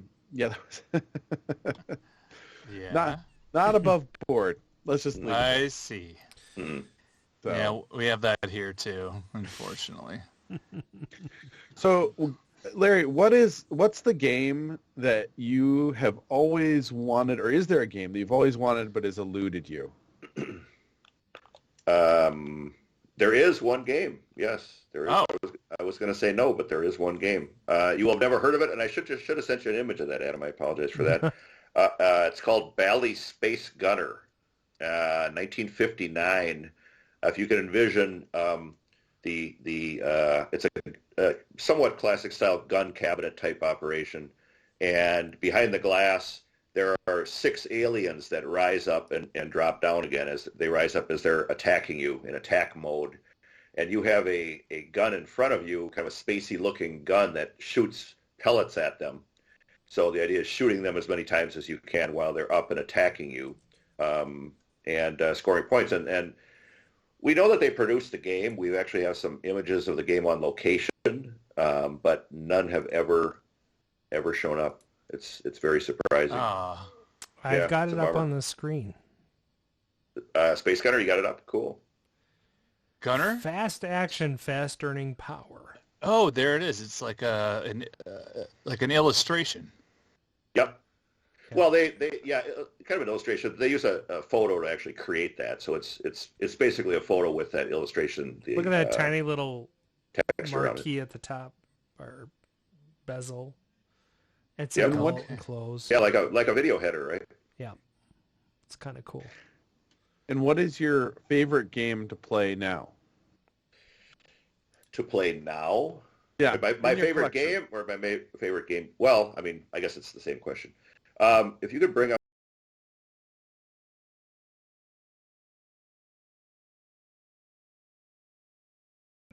was not above board. Let's just leave it. I see. Mm-hmm. So. Yeah, we have that here too, unfortunately. So, Larry, what's the game that you have always wanted, or is there a game that you've always wanted but has eluded you? There is one game. Yes, there is. Oh. I was going to say no, but there is one game. You will have never heard of it, and I should have sent you an image of that, Adam. I apologize for that. It's called Bally Space Gunner, 1959. If you can envision it's a somewhat classic style gun cabinet type operation, and behind the glass there are 6 aliens that rise up and drop down again as they rise up as they're attacking you in attack mode. and you have a gun in front of you, kind of a spacey-looking gun that shoots pellets at them. So the idea is shooting them as many times as you can while they're up and attacking you, and scoring points. And we know that they produced the game. We actually have some images of the game on location, but none have ever shown up. It's very surprising. I've got it up on the screen. Space Gunner, you got it up? Cool. Gunner? Fast action, fast earning power. Oh, there it is. It's like an illustration. Yep. Well, they kind of an illustration. They use a photo to actually create that, so it's basically a photo with that illustration. Look at that tiny little text marquee at the top, or bezel. It's enclosed. Yeah, like a video header, right? Yeah, it's kind of cool. And what is your favorite game to play now? To play now? Yeah. My favorite game or my favorite game? Well, I mean, I guess it's the same question. If you could bring up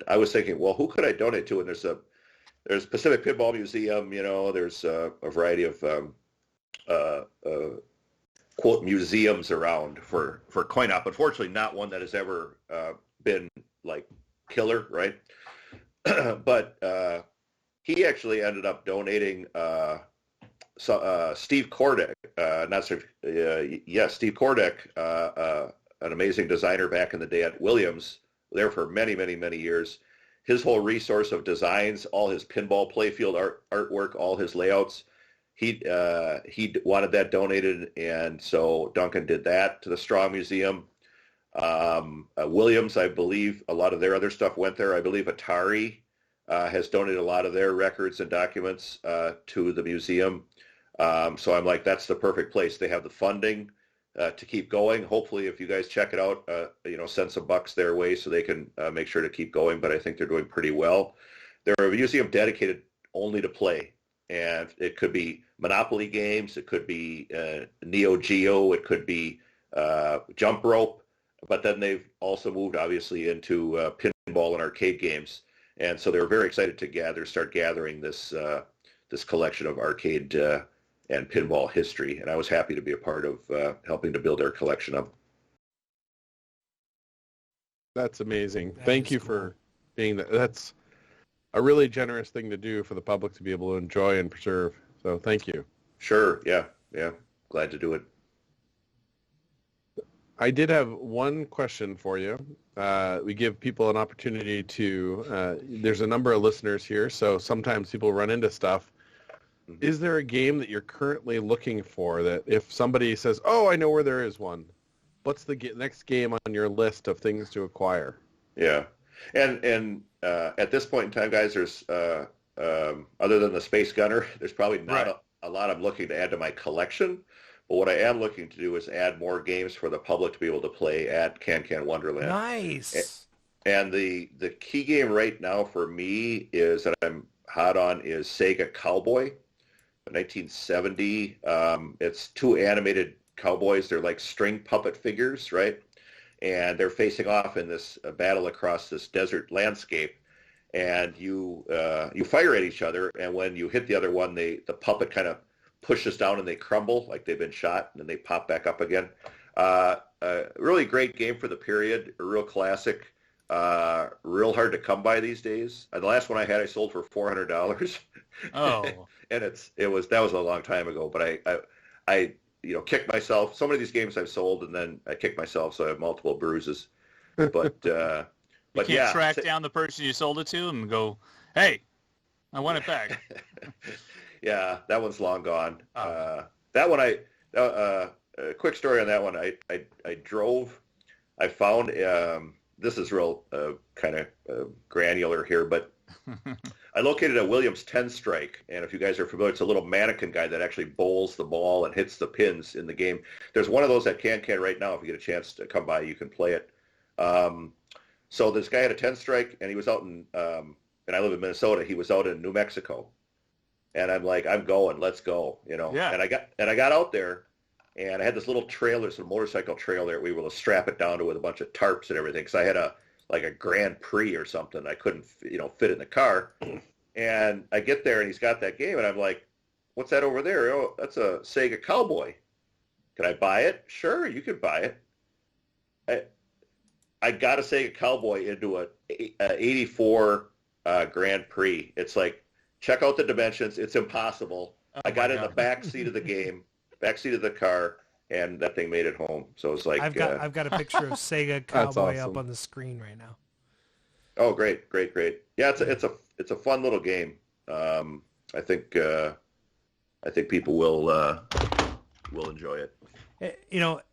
I was thinking, well, who could I donate to? And there's Pacific Pinball Museum, there's a variety of quote museums around for coin op. Unfortunately, not one that has ever been like killer, right? But he actually ended up donating Steve Kordek, Steve Kordek, an amazing designer back in the day at Williams, there for many, many, many years. His whole resource of designs, all his pinball playfield artwork, all his layouts, he wanted that donated, and so Duncan did that to the Straw Museum. Williams, I believe a lot of their other stuff went there. I believe Atari has donated a lot of their records and documents to the museum. So I'm like, that's the perfect place. They have the funding to keep going. Hopefully, if you guys check it out, send some bucks their way so they can make sure to keep going. But I think they're doing pretty well. They're a museum dedicated only to play. And it could be Monopoly games. It could be Neo Geo. It could be Jump Rope. But then they've also moved, obviously, into pinball and arcade games. And so they were very excited to start gathering this collection of arcade and pinball history. And I was happy to be a part of helping to build their collection up. That's amazing. Thank you for being that. That's a really generous thing to do for the public to be able to enjoy and preserve. So thank you. Sure. Yeah. Glad to do it. I did have one question for you. We give people an opportunity to, there's a number of listeners here, so sometimes people run into stuff. Mm-hmm. Is there a game that you're currently looking for that if somebody says, oh, I know where there is one, what's the next game on your list of things to acquire? Yeah. And at this point in time, guys, there's, other than the Space Gunner, there's probably not a lot I'm looking to add to my collection. But what I am looking to do is add more games for the public to be able to play at Can Can Wonderland. Nice. And the key game right now for me is that I'm hot on is Sega Cowboy, 1970. It's two animated cowboys. They're like string puppet figures, right? And they're facing off in this battle across this desert landscape. And you fire at each other, and when you hit the other one, the puppet kind of pushes down and they crumble like they've been shot, and then they pop back up again. Really great game for the period, a real classic, real hard to come by these days. The last one I had I sold for $400. Oh. And that was a long time ago, but I kicked myself. So many of these games I've sold, and then I kicked myself, so I have multiple bruises. But you can't track down the person you sold it to and go, hey, I want it back. Yeah, that one's long gone. That one, a quick story on that one. I drove. I found this is real kind of granular here, but I located a Williams 10 strike, and if you guys are familiar, it's a little mannequin guy that actually bowls the ball and hits the pins in the game. There's one of those at Can Can right now. If you get a chance to come by, you can play it. So this guy had a 10 strike, and he was out in, and I live in Minnesota. He was out in New Mexico. And I'm like, I'm going, let's go, Yeah. And I got out there, and I had this little trailer, some motorcycle trailer. We were able to strap it down to with a bunch of tarps and everything. Because I had like a Grand Prix or something. I couldn't, fit in the car. And I get there and he's got that game and I'm like, what's that over there? Oh, that's a Sega Cowboy. Can I buy it? Sure, you could buy it. I got a Sega Cowboy into a 84 Grand Prix. It's like, check out the dimensions. It's impossible. I got in the back seat of the game, back seat of the car, and that thing made it home. So it's like I've got a picture of Sega Cowboy up on the screen right now. Oh, great. Yeah, it's a fun little game. I think people will enjoy it.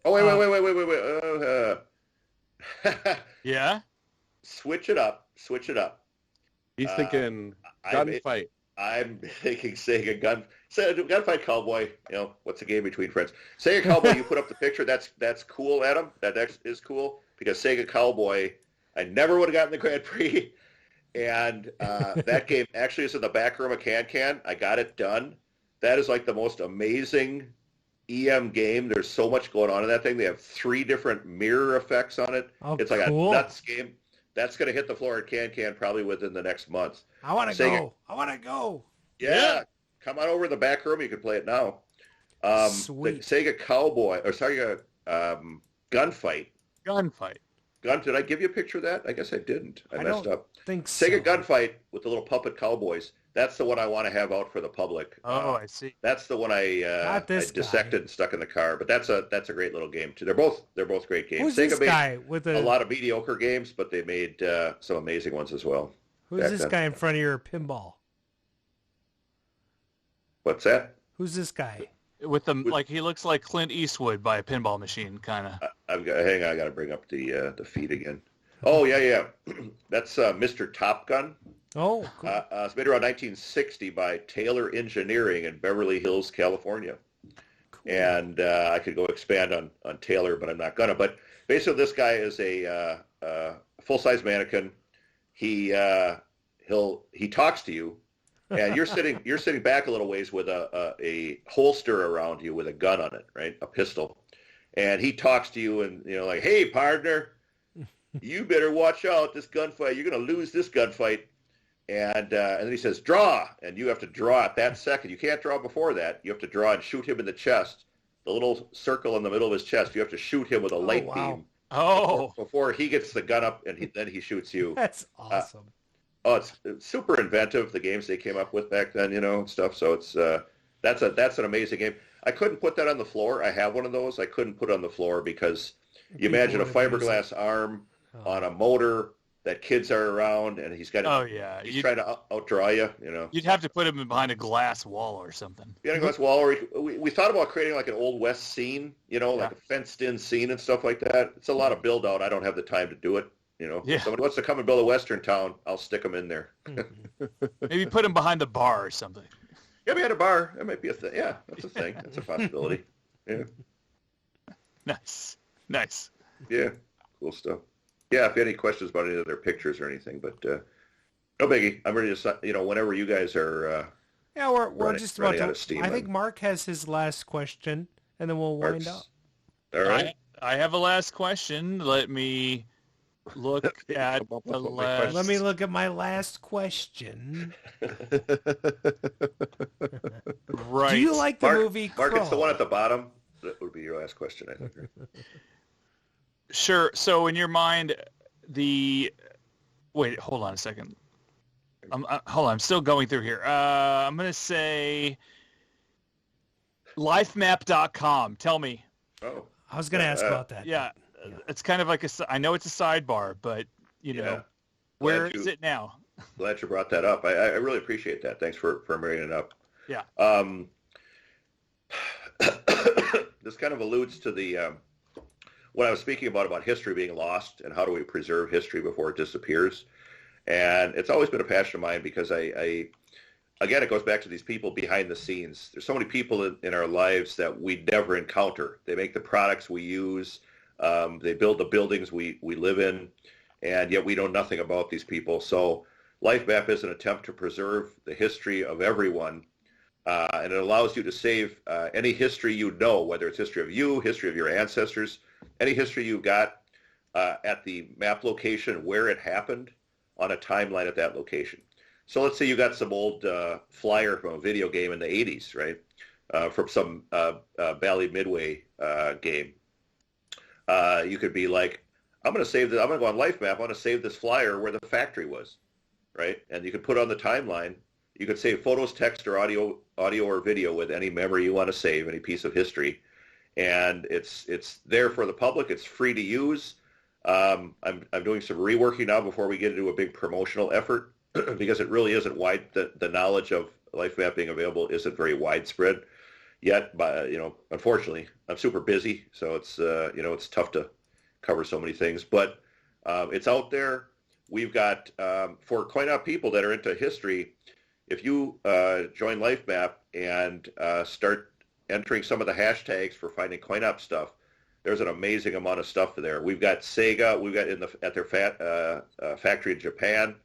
Oh wait. Yeah. Switch it up. He's thinking gunfight. I'm thinking Sega Gunfight Cowboy. What's a game between friends? Sega Cowboy. You put up the picture. That's cool, Adam. That is cool because Sega Cowboy. I never would have gotten the Grand Prix, and that game actually is in the back room of Can Can. I got it done. That is like the most amazing EM game. There's so much going on in that thing. They have 3 different mirror effects on it. Oh, it's like cool. a nuts game. That's going to hit the floor at Can Can probably within the next month. I want to go. Yeah. Come on over in the back room. You can play it now. Sweet. The Sega Cowboy, or Sega Gunfight. Did I give you a picture of that? I guess I didn't. I messed up. Think so. Sega Gunfight with the little puppet cowboys. That's the one I want to have out for the public. Oh, I see. That's the one I dissected and stuck in the car. But that's a great little game too. They're both great games. Who's Sega this made guy with a lot of mediocre games, but they made some amazing ones as well. Who's this guy in front of your pinball? What's that? Who's this guy? With the he looks like Clint Eastwood by a pinball machine, kind of. Hang on, I got to bring up the feed again. Oh yeah. That's Mr. Top Gun. Oh, cool. It's made around 1960 by Taylor Engineering in Beverly Hills, California. Cool. And I could go expand on Taylor, but I'm not gonna. But basically, this guy is a full-size mannequin. He talks to you, and you're sitting back a little ways with a holster around you with a gun on it, right? A pistol, and he talks to you, and like, hey, partner, you better watch out. This gunfight, you're gonna lose this gunfight. And then he says, draw, and you have to draw at that second. You can't draw before that. You have to draw and shoot him in the chest. The little circle in the middle of his chest, you have to shoot him with a light beam. Oh. Before he gets the gun up, and then he shoots you. That's awesome. It's super inventive, the games they came up with back then, and stuff. So it's that's an amazing game. I couldn't put that on the floor. I have one of those. I couldn't put it on the floor because you imagine a fiberglass arm on a motor that kids are around, and he's got. Oh yeah, he's trying to outdraw you. You'd have to put him behind a glass wall or something. Yeah, a glass wall. Or we thought about creating like an Old West scene, like a fenced-in scene and stuff like that. It's a lot of build out. I don't have the time to do it. If someone wants to come and build a Western town, I'll stick them in there. Maybe put him behind the bar or something. Yeah, behind a bar. That might be a thing. Yeah, that's a thing. That's a possibility. Yeah. Nice. Yeah, cool stuff. Yeah, if you have any questions about any of their pictures or anything, but no biggie. I'm ready to, whenever you guys are. Yeah, we're just about out of steam. I think Mark has his last question, and then we'll wind up. All right. I have a last question. Let me look at the last. Let me look at my last question. Right. Do you like the movie Crow? Mark, it's the one at the bottom. That would be your last question, I think. Sure. So in your mind, wait, hold on a second. Hold on. I'm still going through here. I'm going to say lifemap.com. Tell me. Oh. I was going to ask about that. Yeah. It's kind of like I know it's a sidebar, but, where is it now? Glad you brought that up. I really appreciate that. Thanks for bringing it up. Yeah. This kind of alludes to the what I was speaking about history being lost and how do we preserve history before it disappears. And it's always been a passion of mine because again, it goes back to these people behind the scenes. There's so many people in our lives that we never encounter. They make the products we use. They build the buildings we live in, and yet we know nothing about these people. So LifeMap is an attempt to preserve the history of everyone, and it allows you to save any history you know, whether it's history of you, history of your ancestors, any history you've got. at the map location where it happened on a timeline at that location. So let's say you got some old flyer from a video game in the 80s, right? From some Bally Midway game. You could be like, I'm going to go on Life Map. I want to save this flyer where the factory was, right? And you could put on the timeline. You could save photos, text, or audio or video with any memory you want to save, any piece of history. And it's there for the public. It's free to use. I'm doing some reworking now before we get into a big promotional effort because it really isn't wide. The knowledge of Life Map being available isn't very widespread yet. But unfortunately, I'm super busy, so it's it's tough to cover so many things. But it's out there. We've got for coin-op people that are into history. If you join Life Map and start entering some of the hashtags for finding coin-op stuff, there's an amazing amount of stuff there. We've got Sega. We've got at their factory in Japan.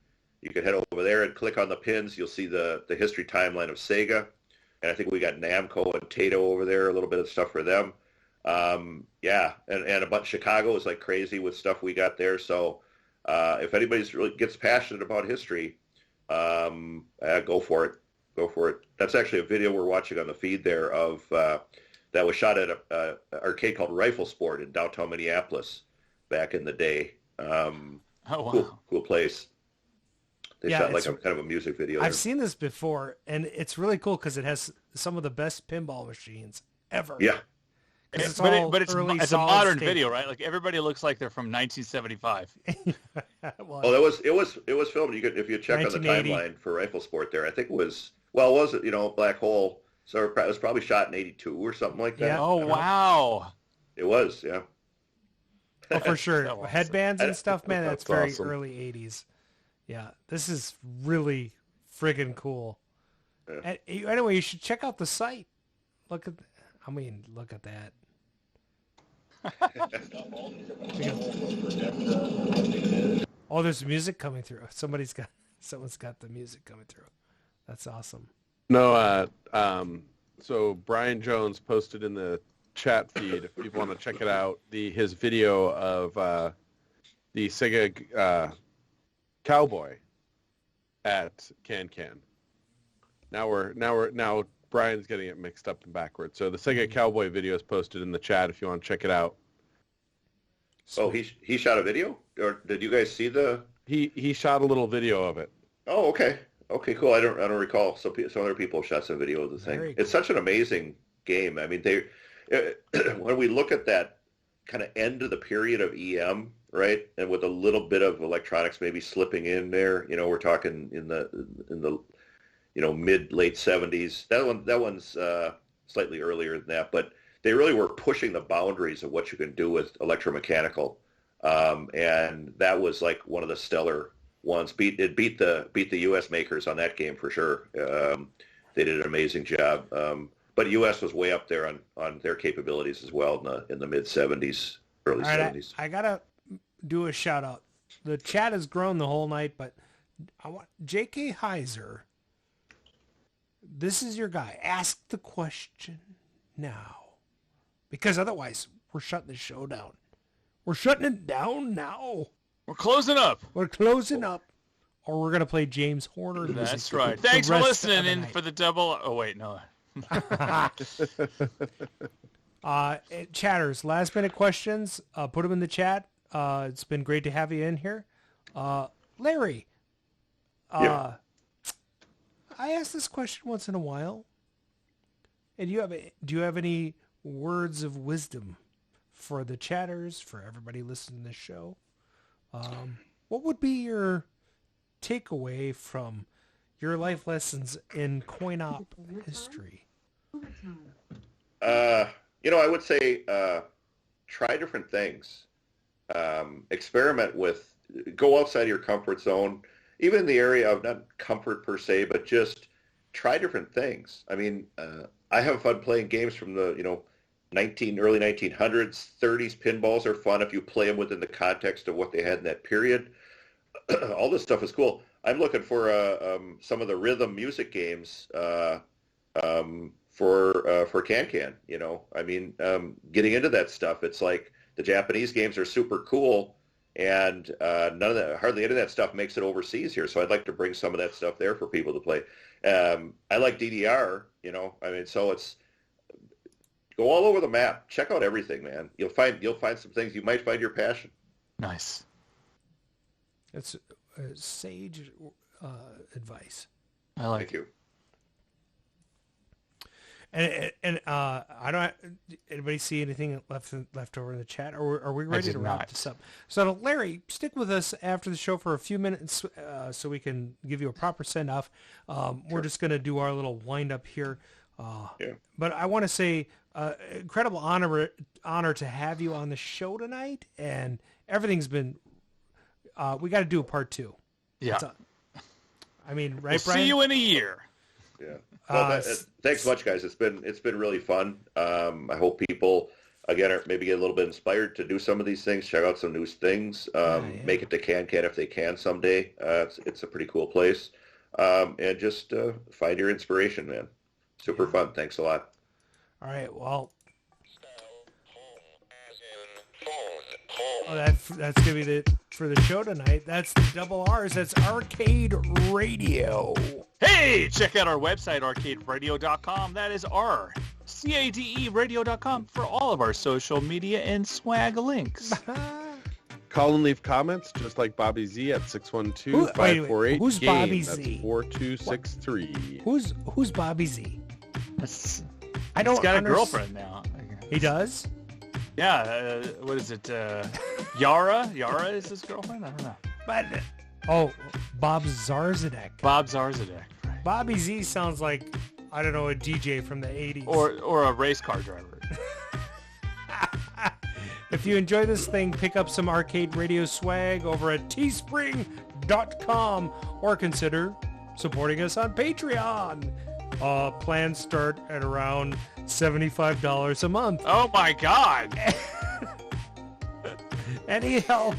You can head over there and click on the pins. You'll see the history timeline of Sega. And I think we got Namco and Taito over there, a little bit of stuff for them. And a bunch. Chicago is like crazy with stuff we got there. So if anybody's really gets passionate about history, go for it. Go for it. That's actually a video we're watching on the feed there of that was shot at an arcade called Rifle Sport in downtown Minneapolis back in the day. Oh, wow. Cool place. They shot like kind of a music video. I've seen this before, and it's really cool because it has some of the best pinball machines ever. Yeah. But it's a modern video, right? Like everybody looks like they're from 1975. Well, it was filmed. You could, if you check on the timeline for Rifle Sport there, I think it was Black Hole. So it was probably shot in 82 or something like that. Yeah. Oh, wow. It was, yeah. Oh, for sure. Awesome. Headbands and stuff, man, that's very awesome. early 80s. Yeah, this is really friggin' cool. Yeah. And, anyway, you should check out the site. Look at that. Oh, there's music coming through. Someone's got the music coming through. That's awesome. No, so Brian Jones posted in the chat feed, if people want to check it out, his video of the Sega Cowboy at Can Can. Now Brian's getting it mixed up and backwards. So the Sega Cowboy video is posted in the chat if you want to check it out. Oh, he shot a video? Or did you guys see the... He shot a little video of it. Oh, okay. Okay, cool. I don't recall. So some other people shot some video of the thing. Cool. It's such an amazing game. I mean, when we look at that kind of end of the period of EM, right, and with a little bit of electronics maybe slipping in there, we're talking in the mid-late 70s. That one's slightly earlier than that, but they really were pushing the boundaries of what you can do with electromechanical, and that was like one of the stellar ones. It beat the U.S. makers on that game for sure. They did an amazing job, but U.S. was way up there on their capabilities as well in the mid 70s, early 70s. I gotta do a shout out. The chat has grown the whole night, but I want J.K. Heiser. This is your guy. Ask the question now, because otherwise we're shutting the show down. We're shutting it down now. We're closing up. We're closing up. Or we're going to play James Horner. That's right. Thanks for listening in for the double. Oh, wait, no. Chatters, last minute questions. Put them in the chat. It's been great to have you in here. Larry, yeah. I ask this question once in a while. And do you have any words of wisdom for the chatters, for everybody listening to this show? What would be your takeaway from your life lessons in coin-op history? I would say try different things. Experiment with, go outside of your comfort zone, even in the area of not comfort per se, but just try different things. I mean, I have fun playing games from the, early 1900s, 30s. Pinballs are fun if you play them within the context of what they had in that period. All this stuff is cool. I'm looking for some of the rhythm music games for Can Can. I mean, getting into that stuff. It's like the Japanese games are super cool, and hardly any of that stuff makes it overseas here. So I'd like to bring some of that stuff there for people to play. I like DDR, so it's go all over the map. Check out everything, man. You'll find some things. You might find your passion. Nice. That's sage advice. I like Thank you. And I don't. Anybody see anything left over in the chat, or are we ready to wrap this up? So Larry, stick with us after the show for a few minutes, so we can give you a proper send off. We're just going to do our little wind up here. But I want to say, incredible honor to have you on the show tonight, and everything's been. We got to do a part 2. Yeah. Right, we'll Brian? See you in a year. Yeah. Well, thanks much, guys. It's been really fun. I hope people again maybe get a little bit inspired to do some of these things, check out some new things, make it to Can if they can someday. It's a pretty cool place, and just find your inspiration, man. Super fun. Thanks a lot. All right. Well, that's gonna be for the show tonight. That's the double R's. That's Arcade Radio. Hey, check out our website, arcaderadio.com. That is RCADE radio.com for all of our social media and swag links. Call and leave comments, just like Bobby Z at 612-548-GAME. Who's Bobby That's Z? 4263. Who's Bobby Z? I don't. He's got a girlfriend now. He does? Yeah. What is it? Yara? Yara is his girlfriend? I don't know. But Bob Zarzadek. Bob Zarzadek. Right. Bobby Z sounds like, I don't know, a DJ from the 80s. Or a race car driver. If you enjoy this thing, pick up some Arcade Radio swag over at teespring.com or consider supporting us on Patreon. Plans start at around $75 a month. Oh my God! Any help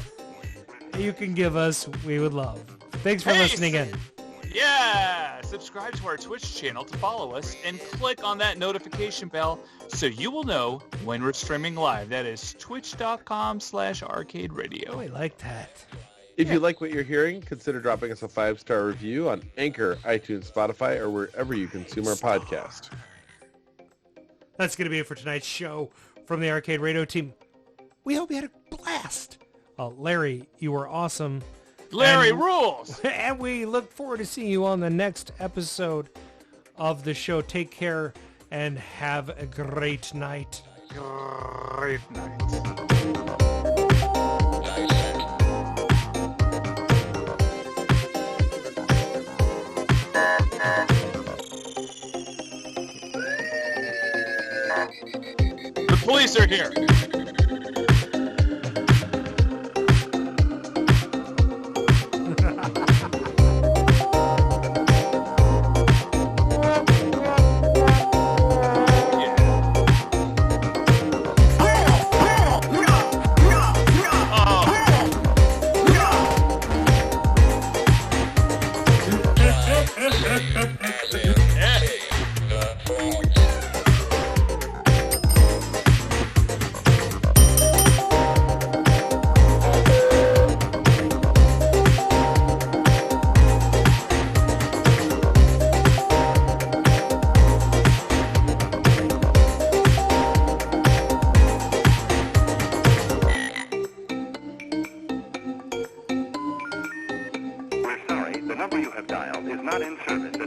you can give us, we would love. Thanks for listening in. Yeah! Subscribe to our Twitch channel to follow us and click on that notification bell so you will know when we're streaming live. That is twitch.com/arcade radio. Oh, I like that. If you like what you're hearing, consider dropping us a 5-star review on Anchor, iTunes, Spotify, or wherever you consume our podcast. That's going to be it for tonight's show from the Arcade Radio team. We hope you had a blast. Larry, you were awesome. Larry rules! And we look forward to seeing you on the next episode of the show. Take care and have a great night. Great night. The police are here. We're sorry, the number you have dialed is not in service.